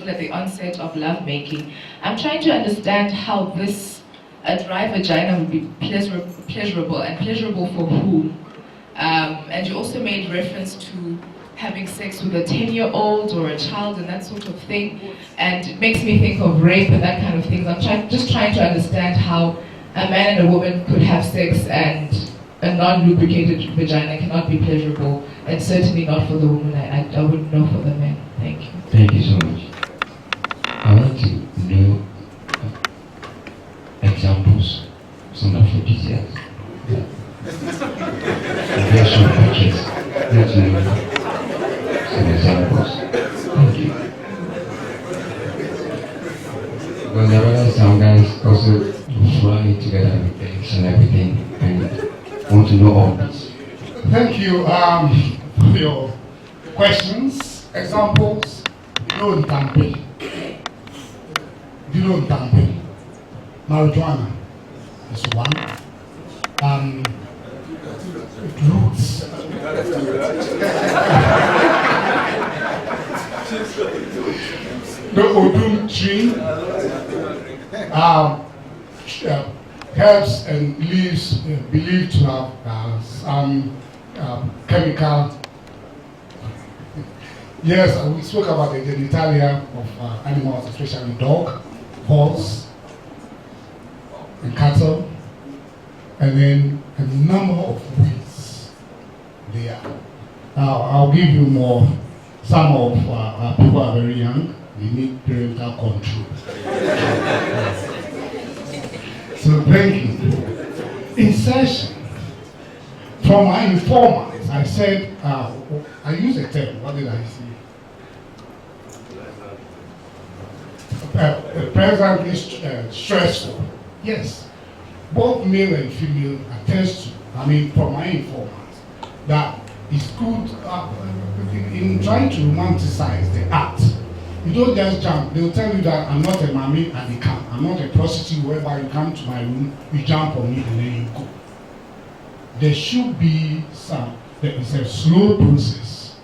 at the onset of lovemaking. I'm trying to understand how a dry vagina would be pleasurable, and pleasurable for whom? And you also made reference to having sex with a 10-year-old or a child and that sort of thing, and it makes me think of rape and that kind of thing. I'm just trying to understand how a man and a woman could have sex and a non-lubricated vagina cannot be pleasurable, and certainly not for the woman. I wouldn't know for the men. Thank you. Thank you so much. I want to know examples, some aphrodisiacs. Very short pictures. Let's know some examples. Thank you. Because I realize some guys also fly together with things and everything and want to know all this. Thank you for your questions, examples. Ntampe. Ntampe. Marijuana is one. Roots. The odum tree. Herbs and leaves believed to have some chemical. Yes, we spoke about the genitalia of animals, especially dog, horse, and cattle, and then a number of weeds there. Now, I'll give you more. Some of our people are very young, they need parental control. So thank you. Insertion. From my informants, I said, I used a term, what did I say? Presently stressful. Yes. Both male and female attest to, from my informants, that it's good in trying to romanticize the act. You don't just jump. They'll tell you that I'm not a mommy and they come. I'm not a prostitute whereby you come to my room, you jump on me and then you go. There should be it's a slow process.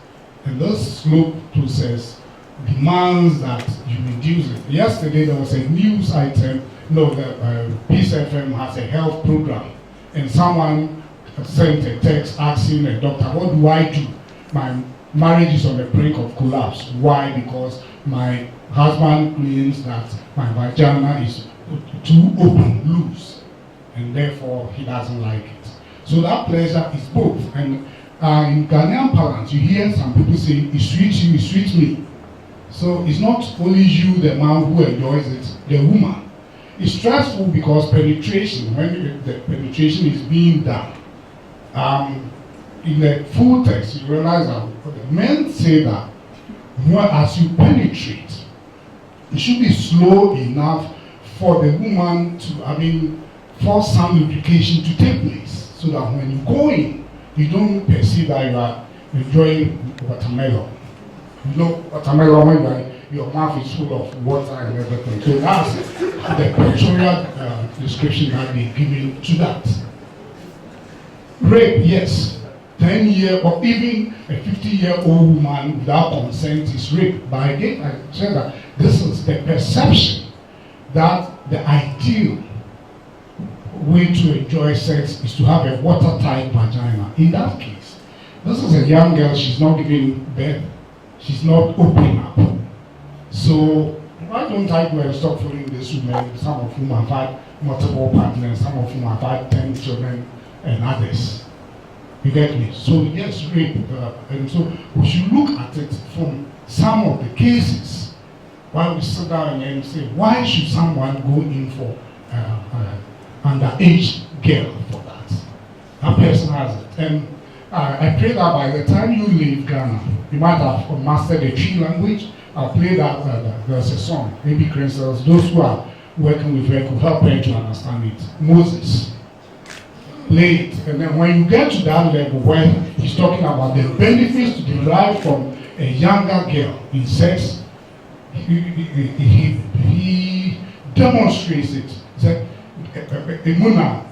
And this slow process demands that you reduce it. Yesterday there was a news item, that Peace FM has a health program. And someone sent a text asking a doctor, what do I do? My marriage is on the brink of collapse. Why? Because my husband claims that my vagina is too open, loose, and therefore he doesn't like it. So that pleasure is both. And in Ghanaian parlance, you hear some people say, it sweets you, it sweets me. So it's not only you, the man who enjoys it, the woman. It's stressful because penetration, when the penetration is being done, in the full text, you realize that the men say that as you penetrate, it should be slow enough for the woman to, for some lubrication to take place, so that when you go in, you don't perceive that you are enjoying watermelon. You know, watermelon, when your mouth is full of water and everything. So that's the pictorial description that they're giving to that. Rape, yes. 10-year or even a 50-year-old woman without consent is rape. But again, I said that this is the perception that the ideal way to enjoy sex is to have a watertight vagina. In that case, this is a young girl, she's not giving birth, she's not opening up. So why don't I go and stop following these women, some of whom have had multiple partners, some of whom have had 10 children and others. You get me? So yes, rape, and so we should look at it from some of the cases. While we sit down and say, why should someone go in for underage girl for that? That person has it. And I pray that by the time you leave Ghana, you might have mastered the tree language. I'll play that, there's a song, maybe Crystals, those who are working with her could help her to understand it. Moses. Play it, and then when you get to that level where he's talking about the benefits derived from a younger girl in sex, he demonstrates it. He said, Imuna,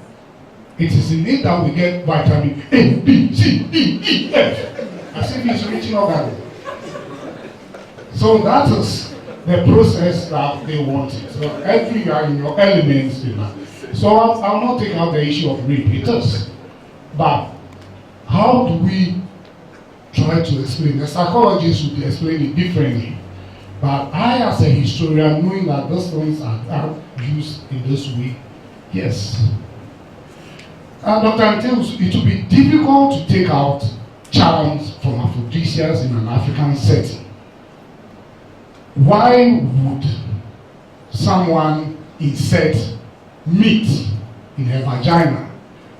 it is in it that we get vitamin A, B, C, D, E, F. As if he's reaching organ. So that is the process that they want it. So every year in your elements, So I'll not take out the issue of rape, it is. But how do we try to explain? The psychologists would explain it differently. But I, as a historian, knowing that those things are used in this way, yes. Dr. Ntels, it will be difficult to take out charms from aphrodisiacs in an African setting. Why would someone insert meat in her vagina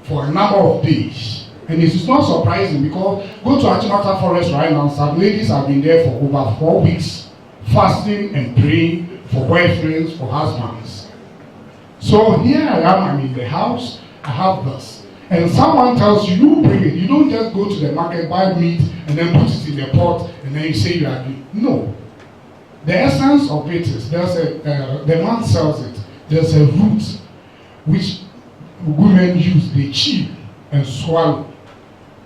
for a number of days? And it is not surprising because go to Achimota Forest right now, some ladies have been there for over 4 weeks, fasting and praying for boyfriends, for husbands. So here I am, I'm in the house, I have this. and someone tells you, you bring it. You don't just go to the market, buy meat, and then put it in the pot, and then you say you are doing. No. The essence of it is, the man sells it. There's a root which women use. They chew and swallow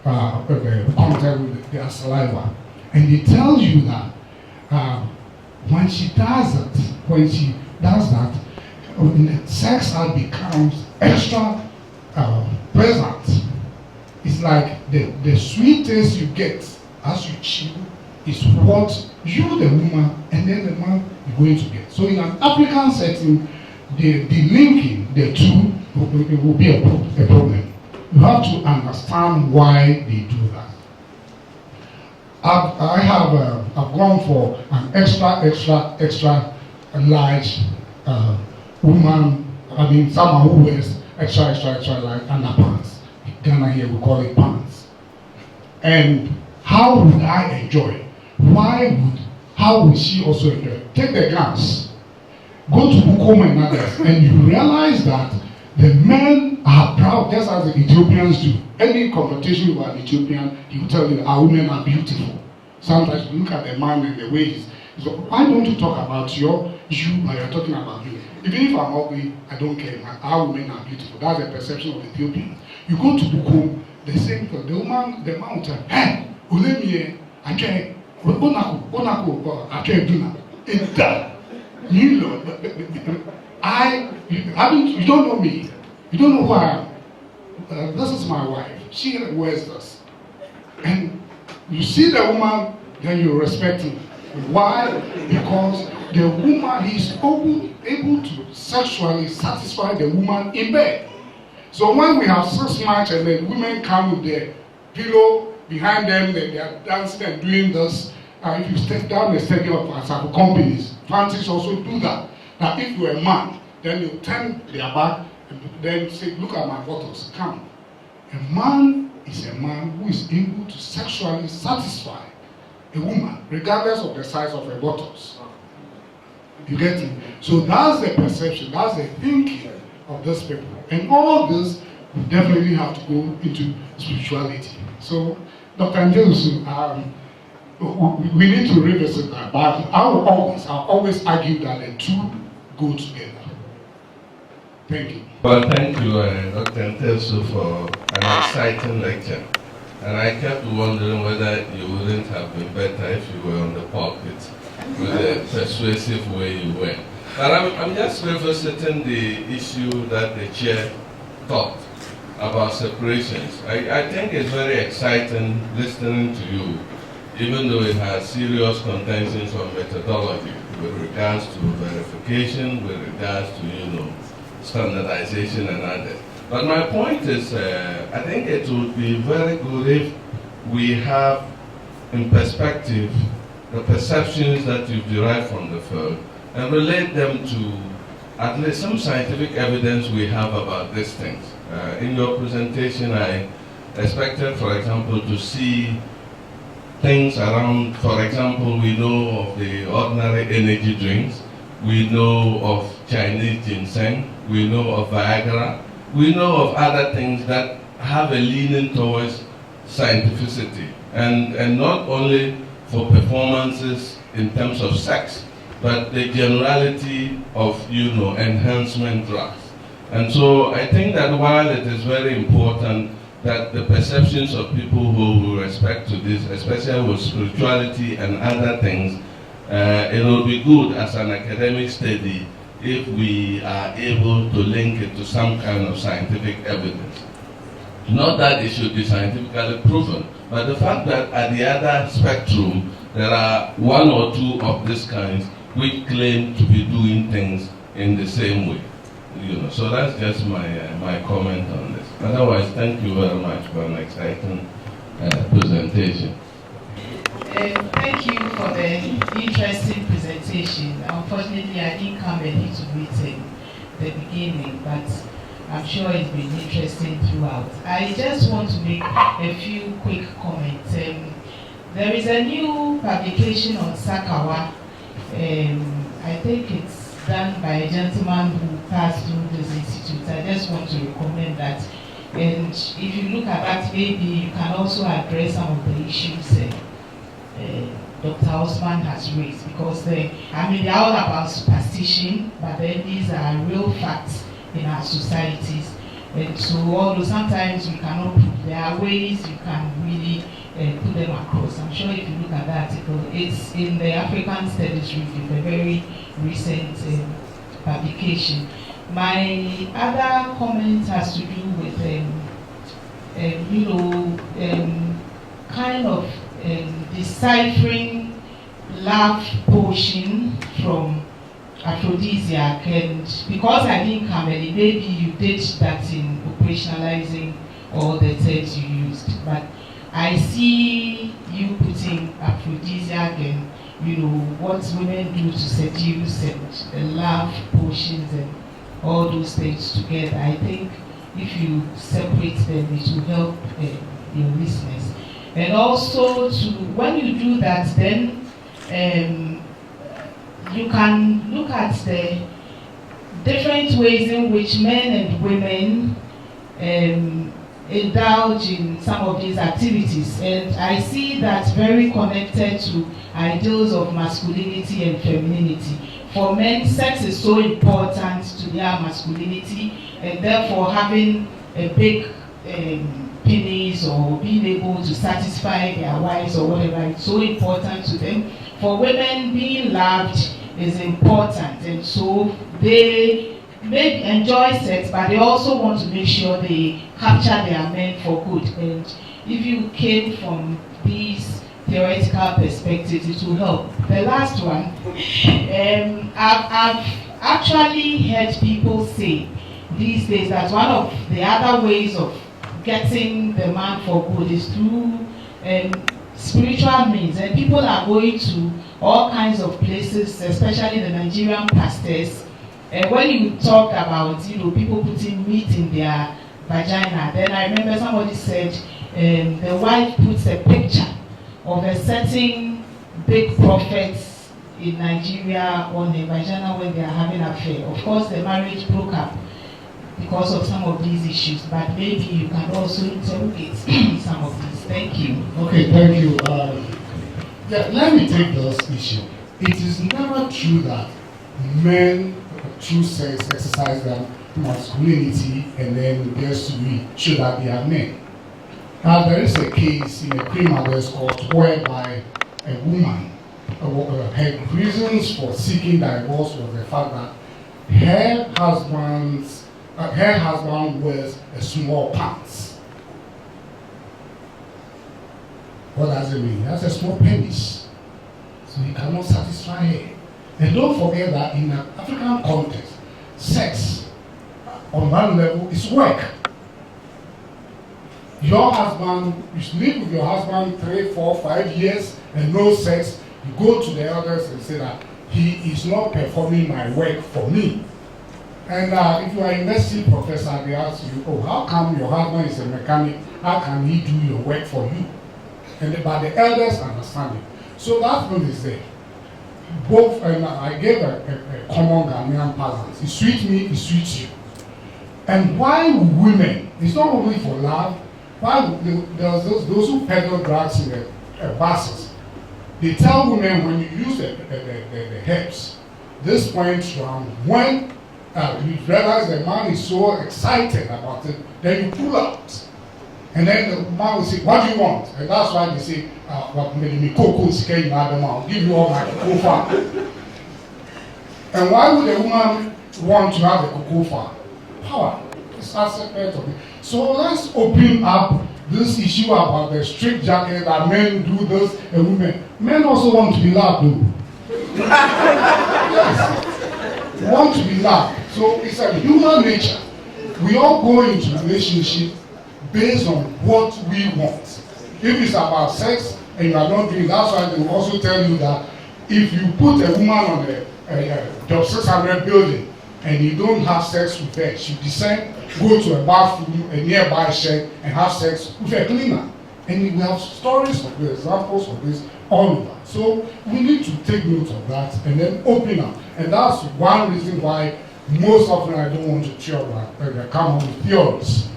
the contact with their saliva. And they tell you that when she does that, sex act becomes extra pleasant. It's like the sweet taste you get as you chew is what you, the woman, and then the man is going to get. So in an African setting, the linking the two will be a problem. You have to understand why they do that. I've gone for an extra large woman. I mean, someone who wears extra large underpants. In Ghana here we call it pants. And how would I enjoy? How would she also enjoy? Take the glance. Go to Bukom and others, and you realize that the men are proud, just as the Ethiopians do. Any confrontation with an Ethiopian, he will tell you our women are beautiful. Sometimes you look at the man and the way he's so why don't you talk about you when you're talking about me? Even if I'm ugly, I don't care. Our women are beautiful. That's the perception of Ethiopians. You go to Bukom, the same thing. The man will tell, hey, Ulemi, I can't. Onako, I can't do that. It's that. You don't know me. You don't know who I am. This is my wife. She wears this. And you see the woman, then you respect him. Why? Because the woman, he's able to sexually satisfy the woman in bed. So when we have sex match and the women come with their pillow behind them, they are dancing and doing this. If you step down the stadium of some companies, fancies also do that. Now, if you're a man, then you turn their back and then say, look at my bottles, come. A man is a man who is able to sexually satisfy a woman, regardless of the size of her bottles. You get it? So that's the perception, that's the thinking of these people. And all this, we definitely have to go into spirituality. So, Dr. Ayesu, we need to revisit that, but I'll always argue that the two go together. Thank you. Well, thank you, Dr. Ayesu, for an exciting lecture. And I kept wondering whether you wouldn't have been better if you were on the pulpit with the persuasive way you were. But I'm just revisiting the issue that the chair talked about separations. I think it's very exciting listening to you, even though it has serious contentions on methodology with regards to verification, with regards to, standardization and others. But my point is, I think it would be very good if we have in perspective the perceptions that you've derived from the field and relate them to at least some scientific evidence we have about these things. In your presentation, I expected, for example, to see things around, for example, we know of the ordinary energy drinks, we know of Chinese ginseng, we know of Viagra, we know of other things that have a leaning towards scientificity, and not only for performances in terms of sex, but the generality of, enhancement drugs. And so I think that while it is very important that the perceptions of people who respect to this, especially with spirituality and other things, it will be good as an academic study if we are able to link it to some kind of scientific evidence. Not that it should be scientifically proven, but the fact that at the other spectrum, there are one or two of these kinds which claim to be doing things in the same way. So that's just my comment on this. Otherwise, thank you very much for an exciting presentation. Thank you for the interesting presentation. Unfortunately, I didn't come a little bit in the beginning, but I'm sure it's been interesting throughout. I just want to make a few quick comments. There is a new publication on Sakawa. I think it's done by a gentleman who passed through this institute. I just want to recommend that And if you look at that, maybe you can also address some of the issues Dr. Osman has raised, because they're all about superstition, but then these are real facts in our societies. And so although sometimes we cannot prove, there are ways you can really put them across. I'm sure if you look at that article, it's in the African Studies Review, a very recent publication. My other comment has to do with, kind of deciphering love potion from aphrodisiac. And because I didn't come early, maybe you did that in operationalizing all the terms you used. But I see you putting aphrodisiac and what women do to seduce and love potions and all those things together. I think if you separate them, it will help your listeners. And also, when you do that, then you can look at the different ways in which men and women indulge in some of these activities. And I see that very connected to ideals of masculinity and femininity. For men, sex is so important to their masculinity, and therefore having a big penis or being able to satisfy their wives or whatever, it's so important to them. For women, being loved is important, and so they may enjoy sex, but they also want to make sure they capture their men for good. And if you came from these theoretical perspectives, it will help. The last one, I've actually heard people say these days that one of the other ways of getting the man for good is through spiritual means. And people are going to all kinds of places, especially the Nigerian pastors. And when you talk about people putting meat in their vagina, then I remember somebody said the wife puts a picture of a certain big prophet in Nigeria on her vagina when they are having an affair. Of course, the marriage broke up because of some of these issues, but maybe you can also interrogate some of these. Thank you. Okay, thank you. Let me take this issue. It is never true that men through sex exercise their masculinity and then gets to show that they are men. Now, there is a case in a criminal court whereby a woman, her reasons for seeking divorce was the fact that her husband wears a small pants. What does it mean? That's a small penis. So he cannot satisfy her. And don't forget that in an African context, sex on one level is work. Your husband, you live with your husband 3, 4, 5 years and no sex, you go to the elders and say that he is not performing my work for me. And if you are a university professor, they ask you, oh, how come your husband is a mechanic? How can he do your work for you? But the elders understand it. So that one is there. Both, and I gave a common Ghanaian parlance. It suits me, it suits you. And why women, it's not only for love, why there's those who peddle drugs in the buses, they tell women when you use the herbs, this point round, when you realize the man is so excited about it, then you pull out. And then the man will say, what do you want? And that's why they say, I'll give you all my cocoa farm. And why would a woman want to have a cocoa farm? Power. It's aspect of it. So let's open up this issue about the straight jacket that men do this and women. Men also want to be loved, though. Yes. They want to be loved. So it's a human nature. We all go into relationship based on what we want. If it's about sex and you are not doing, that's why they will also tell you that if you put a woman on a job 600 building and you don't have sex with her, she descend, go to a bathroom, a nearby shed, and have sex with a cleaner. And we have stories of this, examples of this all over. So we need to take note of that and then open up. And that's one reason why most often I don't want to come up with theories.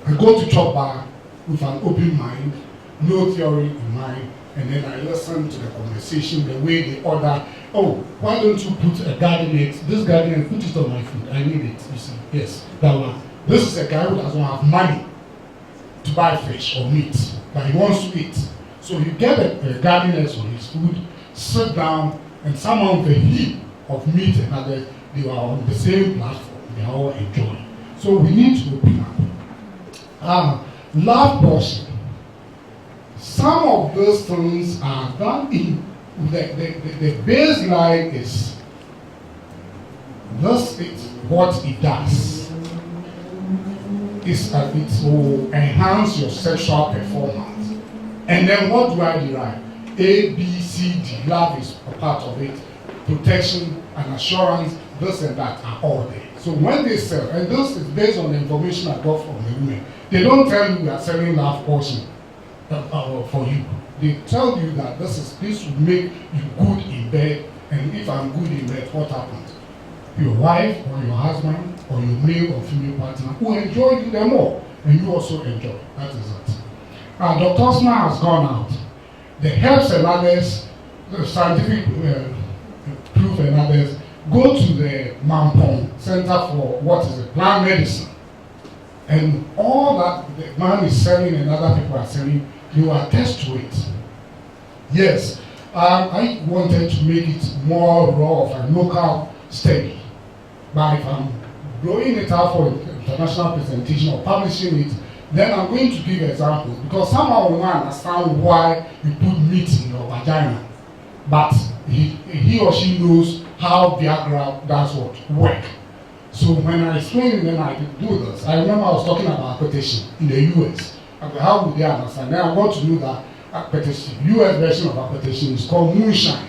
I go to chop bar with an open mind, no theory in mind, and then I listen to the conversation, the way they order. Oh, why don't you put a garden egg, this garden egg, put it on my food, I need it, you see, yes, that one. This is a guy who doesn't have money to buy fish or meat, but he wants to eat. So you get a garden egg on his food, sit down, and someone with a heap of meat and others, they are on the same platform, they are all enjoying. So we need to open up. Love portion. Some of those things are done in the baseline is this is what it does. It will enhance your sexual performance. And then what do I derive? A, B, C, D. Love is a part of it. Protection and assurance, this and that are all there. So when they sell, and this is based on the information I got from the women, they don't tell you we are selling love portion for you. They tell you that this will make you good in bed, and if I'm good in bed, what happens? Your wife or your husband or your male or female partner will enjoy you the more, and you also enjoy. That is it. Dr. Osman has gone out. The herbs and others, the scientific proof and others, go to the Mampong Center for what is it? Plant Medicine. And all that the man is selling and other people are selling, you attest to it. Yes, I wanted to make it more raw of a local study. But if I'm blowing it out for international presentation or publishing it, then I'm going to give examples. Because somehow we understand why you put meat in your vagina. But he or she knows how Viagra does what? Work. So when I explain it, then I do this. I remember I was talking about appetition in the US. How would they understand? Then I want to know that appetition, US version of appetition is called moonshine.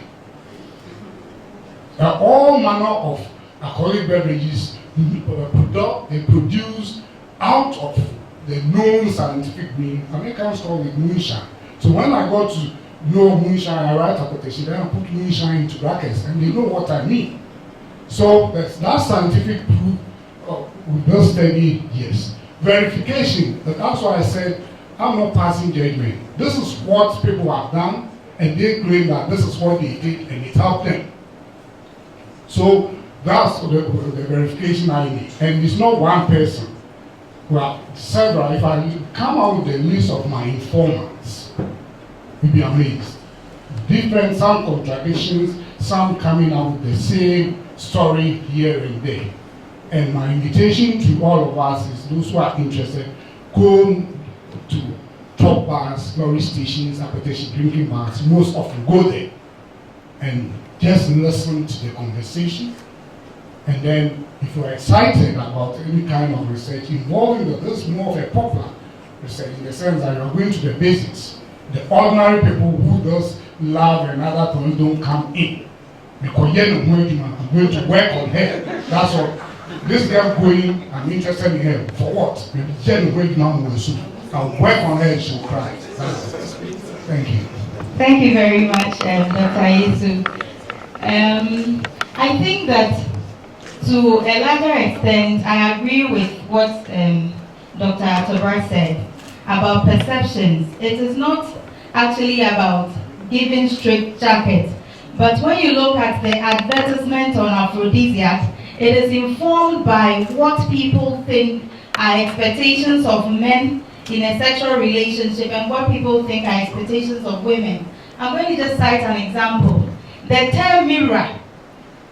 All manner of alcoholic beverages they produce out of the known scientific meaning. Americans call it moonshine. So when I got to know moonshine, I write appetition, then I put moonshine into brackets, and they know what I mean. So that scientific proof with this study, yes. Verification, that's why I said I'm not passing judgment. This is what people have done, and they claim that this is what they did, and it helped them. So that's the verification I need. And it's not one person. Well, several. If I come out with a list of my informants, you'll be amazed. Different, some contradictions, some coming out with the same story here and there. And my invitation to all of us is those who are interested, go to top bars, lorry stations, appetition, drinking bars, most often go there and just listen to the conversation. And then if you're excited about any kind of research involving this is more of a popular research in the sense that you're going to the basics. The ordinary people who does love and other things don't come in. Because I'm going to work on her. That's all. This girl going, I'm interested in her. For what? I'll work on her and she'll cry. Thank you. Thank you very much, Dr. Ayesu. I think that to a larger extent, I agree with what Dr. Atobar said about perceptions. It is not actually about giving straight jackets, but when you look at the advertisement on aphrodisiacs, it is informed by what people think are expectations of men in a sexual relationship and what people think are expectations of women. I'm going to just cite an example. The term mirror.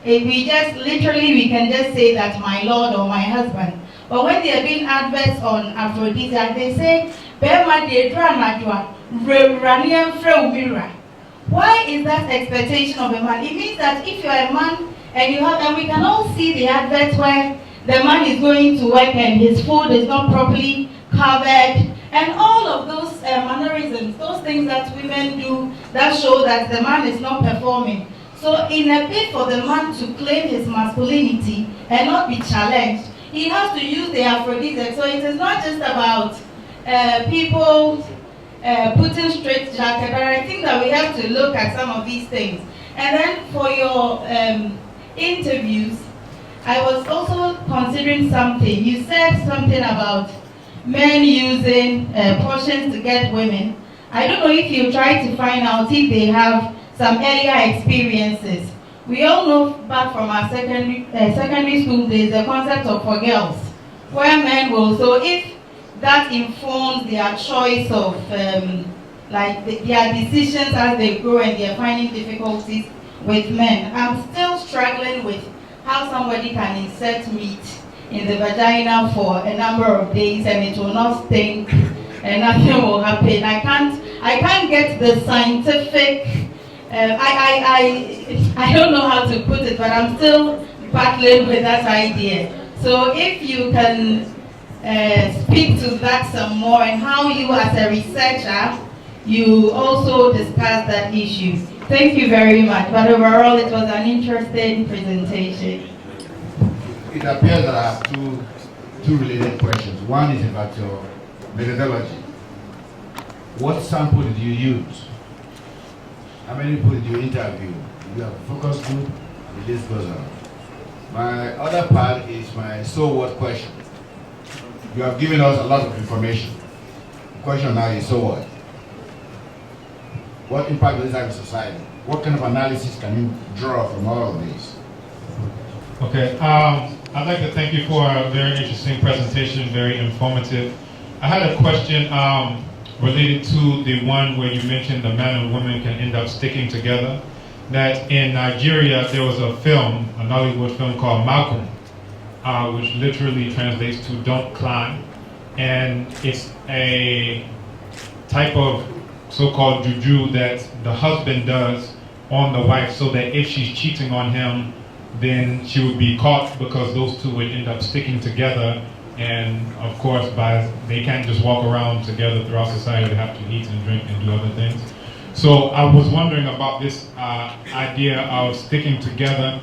If we just literally, we can just say that my lord or my husband. But when they are doing adverts on aphrodisiac, they say, why is that expectation of a man? It means that if you are a man and you have, and we can all see the adverts where the man is going to work and his food is not properly covered, and all of those mannerisms, those things that women do that show that the man is not performing. So in a bid for the man to claim his masculinity and not be challenged, he has to use the aphrodisiac. So it is not just about people putting straight jacket, but I think that we have to look at some of these things. And then for your interviews, I was also considering something. You said something about men using portions to get women. I don't know if you try to find out if they have some earlier experiences. We all know back from our secondary school days the concept of for girls, where men will, so if that informs their choice of their decisions as they grow and they're finding difficulties with men. I'm still struggling with how somebody can insert meat in the vagina for a number of days and it will not stink and nothing will happen. I can't get the scientific. I don't know how to put it, but I'm still battling with that idea. So if you can speak to that some more and how you as a researcher, you also discuss that issue. Thank you very much. But overall, it was an interesting presentation. It appears that I have two related questions. One is about your methodology. What sample did you use? How many people did you interview? Did you have a focus group? The list goes on. My other part is my so what question. You have given us a lot of information. The question now is so what? What impact does it have in society? What kind of analysis can you draw from all of these? Okay, I'd like to thank you for a very interesting presentation, very informative. I had a question related to the one where you mentioned the man and woman can end up sticking together. That in Nigeria there was a film, a Nollywood film called Malcolm, which literally translates to "Don't Climb," and it's a type of so-called juju that the husband does on the wife, so that if she's cheating on him, then she would be caught because those two would end up sticking together. And of course, they can't just walk around together throughout society. They have to eat and drink and do other things. So I was wondering about this idea of sticking together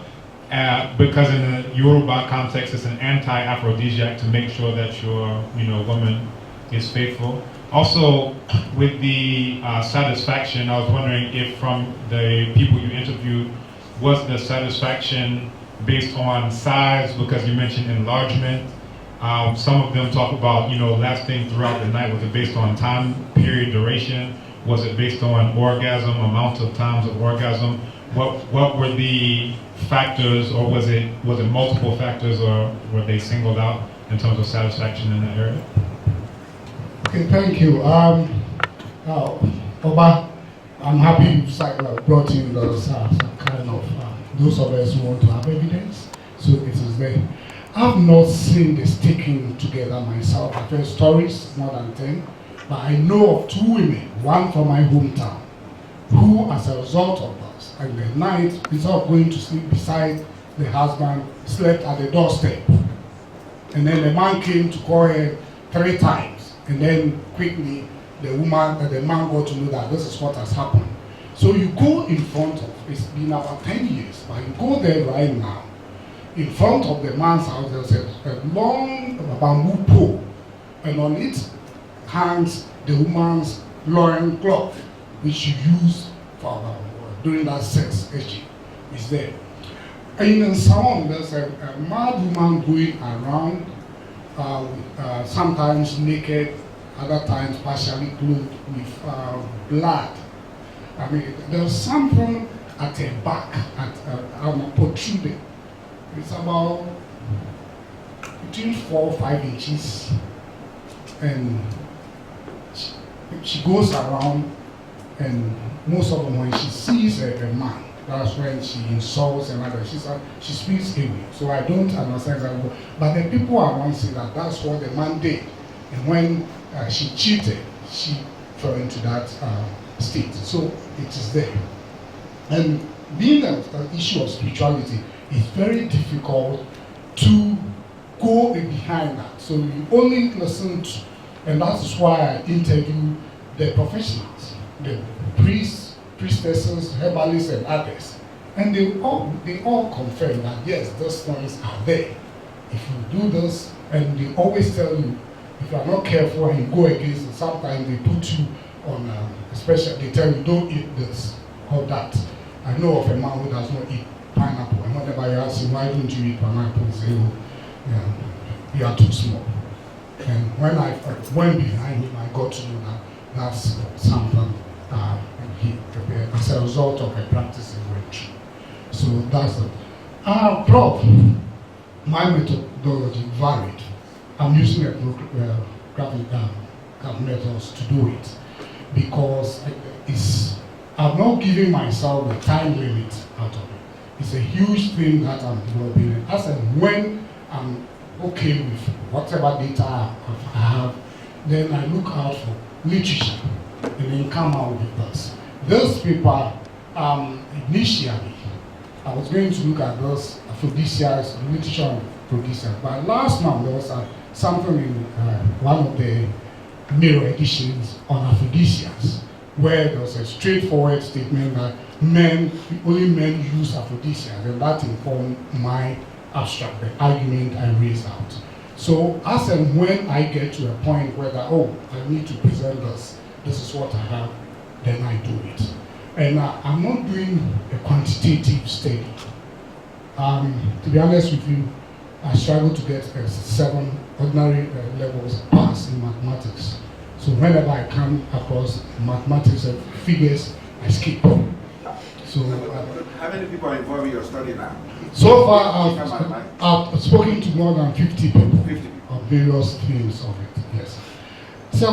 because in the Yoruba context, it's an anti-aphrodisiac to make sure that your woman is faithful. Also, with the satisfaction, I was wondering if from the people you interviewed, was the satisfaction based on size? Because you mentioned enlargement. Some of them talk about, lasting throughout the night. Was it based on time period duration? Was it based on orgasm, amount of times of orgasm? What were the factors, or was it multiple factors, or were they singled out in terms of satisfaction in that area? Okay, thank you. Oba, I'm happy you brought in those kind of those of us who want to have evidence. So it is there. I've not seen the sticking together myself. I've heard stories, more than 10, but I know of 2 women, one from my hometown, who, as a result of this, at the night, instead of going to sleep beside the husband, slept at the doorstep. And then the man came to call her 3 times, and then quickly the man got to know that this is what has happened. So you go in front of, it's been about 10 years, but you go there right now, in front of the man's house, there's a long bamboo pole, and on it hangs the woman's loin cloth, which you use for during that sex exchange. It's there. And in Nsawam, there's a mad woman going around, sometimes naked, other times partially clothed with blood. I mean, there's something at her back, protruding. It's about between 4 or 5 inches, and she goes around, and most of them, when she sees a man, that's when she insults another. She speaks English, so I don't understand that. But the people around say that that's what the man did, and when she cheated, she fell into that state. So it is there, and being an issue of spirituality, it's very difficult to go behind that. So you only listen to, and that's why I interview the professionals, the priests, priestesses, herbalists, and others. And they all confirm that yes, those things are there. If you do this, and they always tell you, if you are not careful and you go against it, sometimes they put you on, especially they tell you don't eat this or that. I know of a man who does not eat pineapple, and whenever you ask him, why don't you eat pineapple? He say, oh, yeah, you are too small. And when I went behind him, I got to know that that's something he prepared as a result of a practice he went through. So that's it. Prof, my methodology varied. I'm using ethnographic methods to do it because I'm not giving myself the time limit out of it. It's a huge thing that I'm developing. And as and when I'm okay with whatever data I have, then I look out for literature and then come out with this. This paper, initially, I was going to look at those aphrodisiacs, the literature on aphrodisiacs, but last month there was something in one of the mirror editions on aphrodisiacs, where there was a straightforward statement that only men use aphrodisiacs, and that informed my abstract, the argument I raised out. So as and when I get to a point where I need to present this is what I have, then I do it. And I'm not doing a quantitative study. To be honest with you, I struggle to get 7 ordinary levels pass in mathematics. So whenever I come across mathematics and figures, I skip. So how many people are involved in your study now? So far, I've spoken to more than 50 people. 50. Of various themes of it, yes. So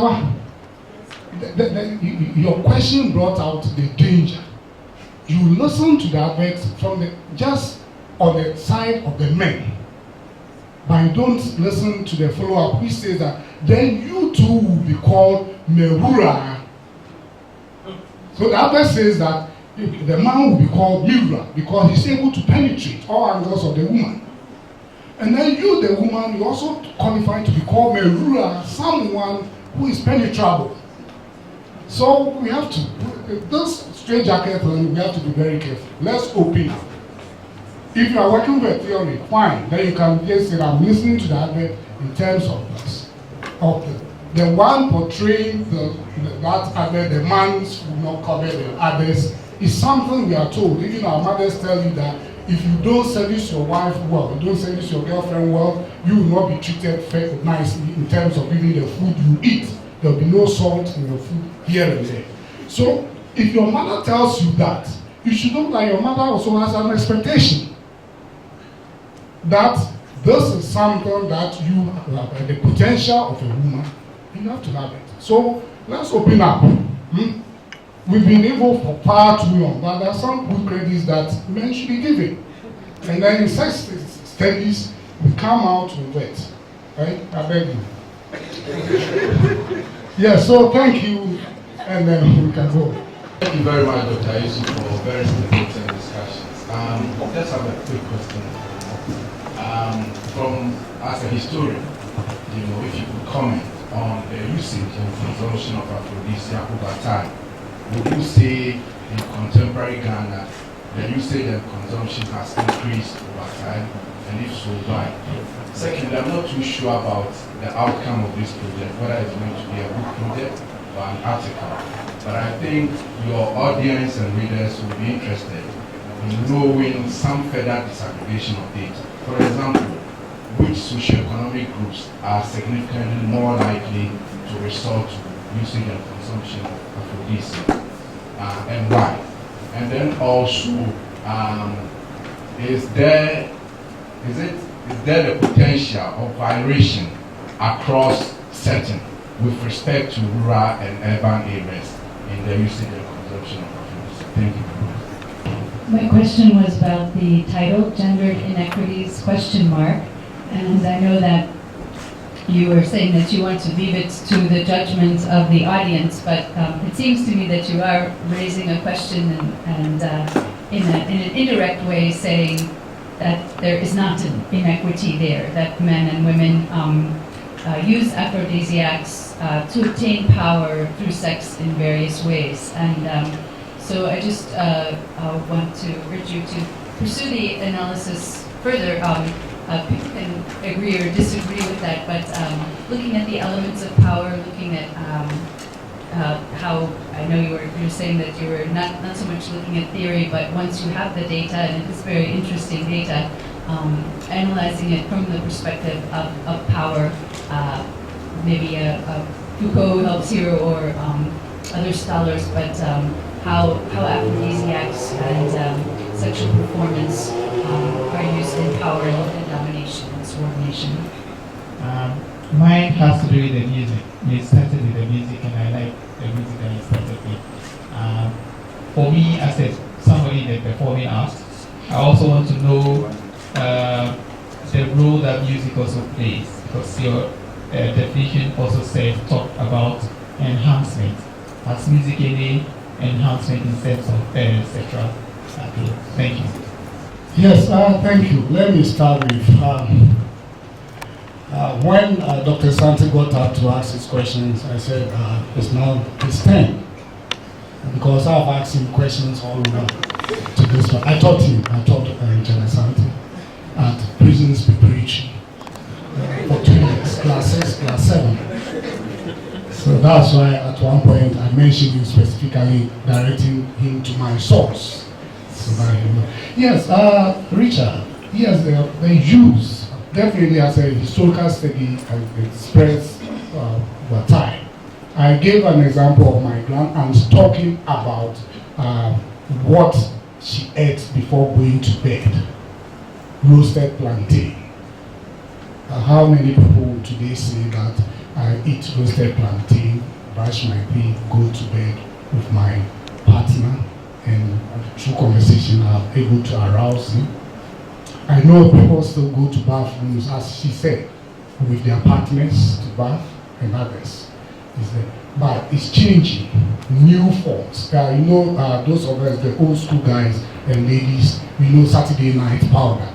your question brought out the danger. You listen to the advert from just on the side of the men, but you don't listen to the follow-up which says that then you too will be called Merura. So the advert says that the man will be called Merura because he's able to penetrate all angles of the woman. And then you, the woman, you also qualify to be called Merura, someone who is penetrable. So we have to, this straight jacket thing, we have to be very careful. Let's open up. If you are working with a theory, fine. Then you can just say, I'm listening to the advert in terms of this. The one portraying that advert, the man's will not cover the others, is something we are told. Even our mothers tell you that if you don't service your wife well, you don't service your girlfriend well, you will not be treated fair, nicely in terms of even the food you eat. There will be no salt in your food here and there. So if your mother tells you that, you should know that your mother also has an expectation that this is something that you have the potential of a woman, you have to have it. So let's open up. We've been able for far too long, but there are some good credits that men should be given. And then in such studies, we come out with it. Right? I beg you. Yeah, so thank you, and then we can go. Thank you very much, Dr. Ayesu, for very stimulating discussions. Let's have a quick question. As a historian, if you could comment on the usage and consumption of aphrodisiac over time. Would you say in contemporary Ghana, the usage and consumption has increased over time, and if so, why? Secondly, I'm not too sure about the outcome of this project, whether it's going to be a book project or an article. But I think your audience and readers will be interested in knowing some further disaggregation of data. For example, which socioeconomic groups are significantly more likely to resort to usage and consumption of aphrodisiacs, and why? And then also, is there the potential of variation across setting with respect to rural and urban areas in the usage and consumption of aphrodisiacs? Thank you. My question was about the title, Gendered Inequities, ? And I know that you were saying that you want to leave it to the judgment of the audience, but it seems to me that you are raising a question and in an indirect way saying that there is not an inequity there, that men and women use aphrodisiacs to obtain power through sex in various ways. And so I just want to urge you to pursue the analysis further. People can agree or disagree with that, but looking at the elements of power, looking at how, I know you were saying that you were not so much looking at theory, but once you have the data, and it's very interesting data, analyzing it from the perspective of power, maybe Foucault helps here or other scholars, but how aphrodisiacs and sexual performance are used in power and domination and subordination. Mine has to do with the music. You started with the music, and I like the music that you started with. For me, as somebody in the performing arts, I also want to know the role that music also plays, because your definition also says talk about enhancement. Has music any enhancement in sense of sexual appeal? Thank you. Yes, thank you. Let me start with when Dr. Santi got up to ask his questions, I said it's 10. Because I've asked him questions all over to this one. I taught Dr. Santi at Prisons Preparation for 2 years, class 6, class 7. So that's why at one point I mentioned him specifically, directing him to my source. So that he knows. Yes, Richard, yes, they use, definitely as a historical study, it spreads over time. I gave an example of my grandaunt talking about what she ate before going to bed. Roasted plantain. How many people today say that I eat roasted plantain, brush my teeth, go to bed with my partner, and through conversation I'm able to arouse him? I know people still go to bathrooms, as she said, with their partners to bath and others. But it's changing, new forms. Those of us, the old school guys and ladies, we know Saturday night powder.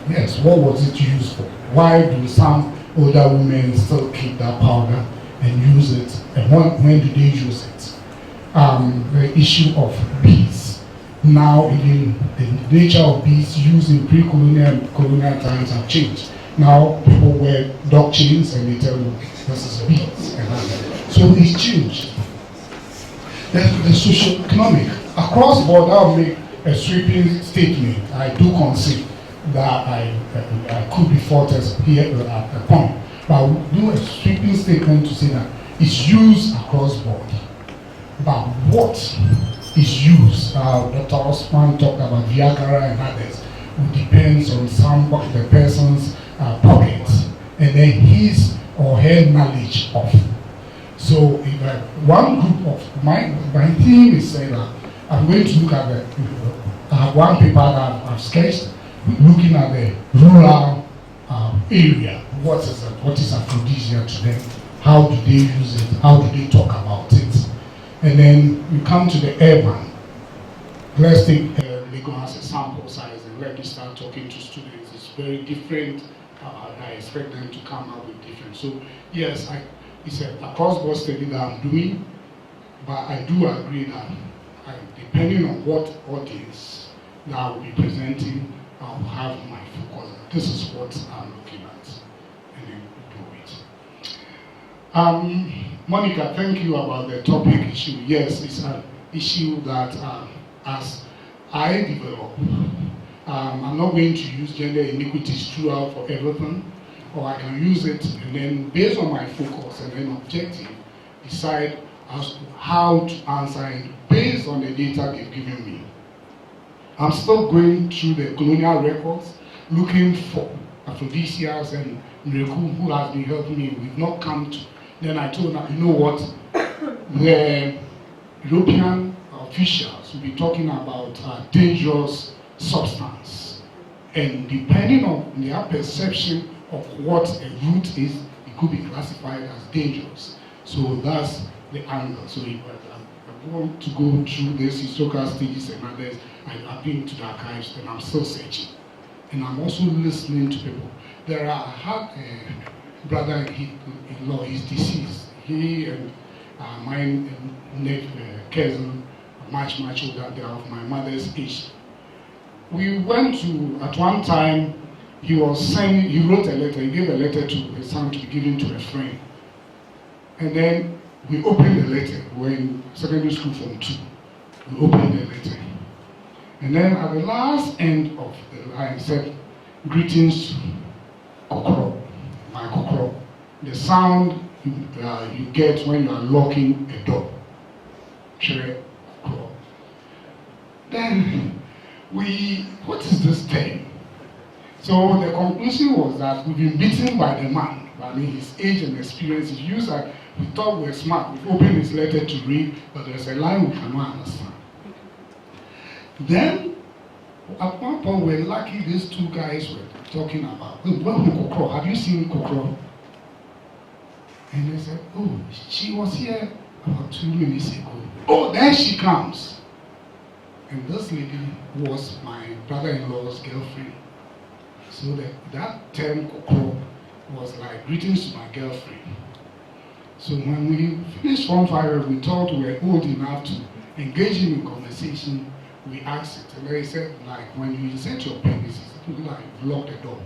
Yes, what was it used for? Why do some older women still keep that powder and use it? And when do they use it? The issue of bees. Now, even the nature of bees used in pre-colonial times have changed. Now, people wear dog chains and they tell you, this is bees. So it's changed. The socio-economic. Across board, I'll make a sweeping statement. I do concede that I could be faulted here at a point. But I will do a sweeping statement to say that it's used across board. But what is used, Dr. Osman talked about Viagra and others, it depends on the person's pockets and then his or her knowledge of. So if one group of my team is saying that I'm going to look at I have one paper that I've sketched looking at the rural area. What is aphrodisiac to them? How do they use it? How do they talk about it? And then we come to the urban. Let's take Lagos as a sample size and let me start talking to students. It's very different. I expect them to come up with different. So yes, it's a cross-board study that I'm doing, but I do agree that depending on what audience that I will be presenting, I'll have my focus. This is what I'm looking at, and then do it. Monica, thank you about the topic issue. Yes, it's an issue that as I develop, I'm not going to use gender iniquities throughout for everything, or I can use it and then based on my focus and then objective, decide as to how to answer it based on the data they've given me. I'm still going through the colonial records, looking for aphrodisiacs and Mreku, who has been helping me. We've not come to. Then I told her, you know what? The European officials will be talking about dangerous substance. And depending on their perception of what a root is, it could be classified as dangerous. So that's the angle. So if I want to go through this historical stages and others, I've been to the archives and I'm still searching. And I'm also listening to people. I had a brother-in-law, he's deceased. He and my cousin, much older, they are of my mother's age. We went to, at one time, he wrote a letter, he gave a letter to his son to be given to a friend. And then we opened the letter, we were in secondary school Form 2. We opened the letter. And then at the last end of the line, it said, greetings, Kokoro, my Kokoro. the sound you get when you are locking a door. Then what is this thing? So the conclusion was that we've been beaten by the man. I mean, his age and experience. He used that we thought we were smart. We opened his letter to read, but there's a line we cannot understand. Then, at one point, we're lucky these two guys were talking about, have you seen Kokro? And they said, oh, she was here about 2 minutes ago. Oh, there she comes. And this lady was my brother-in-law's girlfriend. So that term Kokro was like greetings to my girlfriend. So when we finished Form 5, we thought we were old enough to engage him in conversation. We asked it, and they said, like, when you insert your penis, it's like lock the door.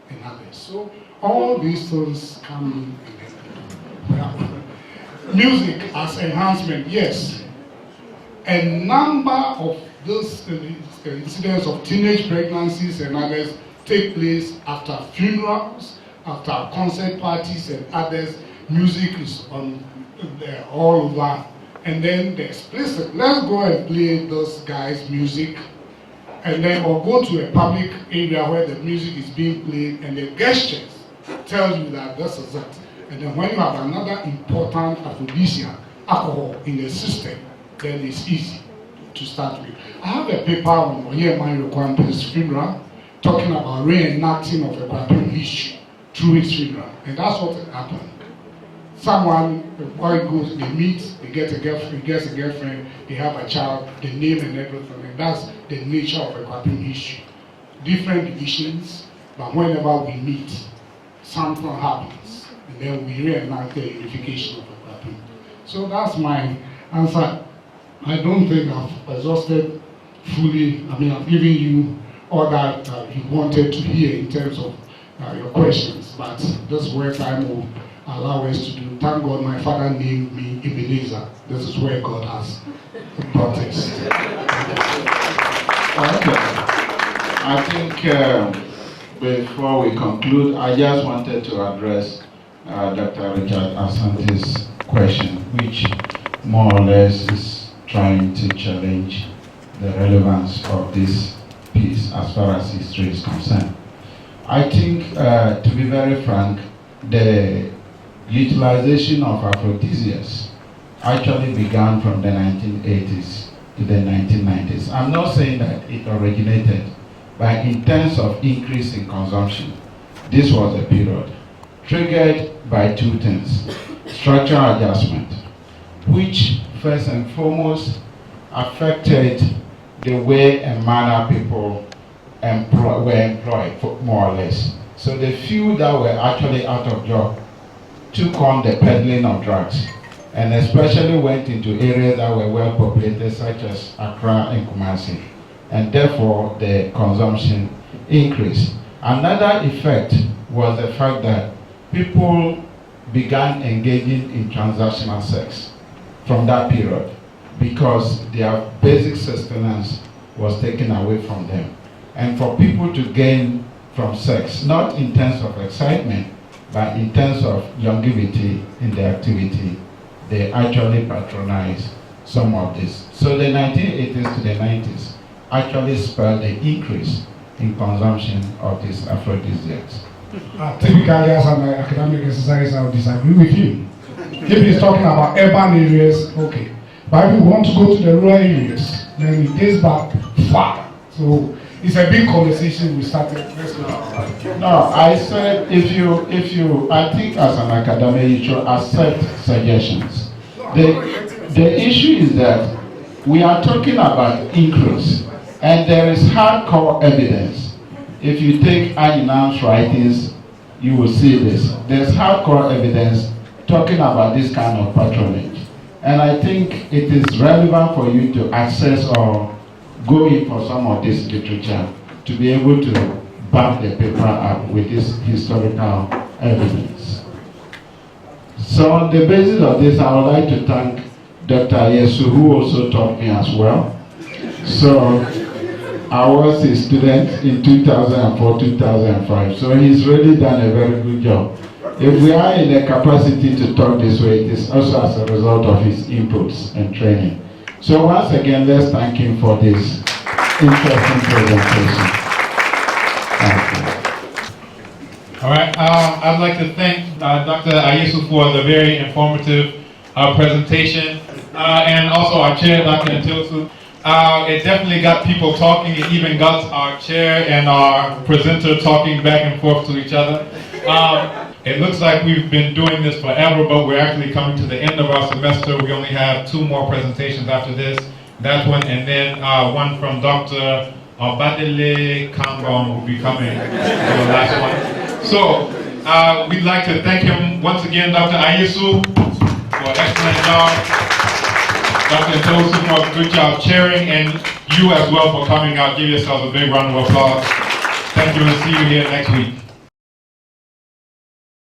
And others. So all these things come in. Well, music as enhancement, yes. A number of those incidents of teenage pregnancies and others take place after funerals, after concert parties and others. Music is on all over. And then the explicit, let's go and play those guys' music, and then or go to a public area where the music is being played and the gestures tell you that this is it. And then when you have another important aphrodisiac, alcohol, in the system, then it's easy to start with. I have a paper on Oyemani Okwanpe's funeral talking about reenacting of a Kwapin history through his funeral. And that's what happened. Someone, the boy goes, they meet, they get a girlfriend, he gets a girlfriend, they have a child, the name and everything. And that's the nature of a Kwapin history. Different divisions, but whenever we meet, something happens. And then we reenact the unification of a Kwapin. So that's my answer. I don't think I've exhausted fully. I mean, I've given you all that you wanted to hear in terms of your questions, but this work time will allow us to do. Thank God my father named me Ebenezer. This is where God has brought us. Okay. I think before we conclude, I just wanted to address Dr. Richard Asante's question, which more or less is trying to challenge the relevance of this piece as far as history is concerned. I think, to be very frank, the utilization of aphrodisiacs actually began from the 1980s to the 1990s. I'm not saying that it originated, but in terms of increase in consumption, this was a period triggered by two things. Structural adjustment, which first and foremost affected the way and manner people were employed, more or less. So the few that were actually out of job took on the peddling of drugs, and especially went into areas that were well populated, such as Accra and Kumasi, and therefore the consumption increased. Another effect was the fact that people began engaging in transactional sex from that period, because their basic sustenance was taken away from them. And for people to gain from sex, not in terms of excitement, but in terms of longevity in the activity, they actually patronize some of this. So the 1980s to the 90s actually spurred the increase in consumption of these aphrodisiacs. Typically, as an academic exercise, I would disagree with you. If he's talking about urban areas, okay. But if we want to go to the rural areas, then it takes back far. So it's a big conversation we started. Let's go. No, I said if you, I think as an academic, you should accept suggestions. The issue is that we are talking about increase, and there is hardcore evidence. If you take Ayinam's writings, you will see this. There's hardcore evidence talking about this kind of patronage. And I think it is relevant for you to access or go in for some of this literature to be able to back the paper up with this historical evidence. So on the basis of this, I would like to thank Dr. Ayesu, who also taught me as well. So I was his student in 2004-2005, so he's really done a very good job. If we are in a capacity to talk this way, it is also as a result of his inputs and training. So once again, let's thank him for this interesting presentation. Thank you. All right, I'd like to thank Dr. Ayesu for the very informative presentation, and also our chair, Dr. Ntosu. It definitely got people talking. It even got our chair and our presenter talking back and forth to each other. It looks like we've been doing this forever, but we're actually coming to the end of our semester. We only have 2 more presentations after this. That one, and then one from Dr. Obadele Kambon will be coming for the last one. So, we'd like to thank him once again, Dr. Ayesu, for an excellent job. Dr. Ntosu for a good job chairing, and you as well for coming out. Give yourselves a big round of applause. Thank you, and see you here next week.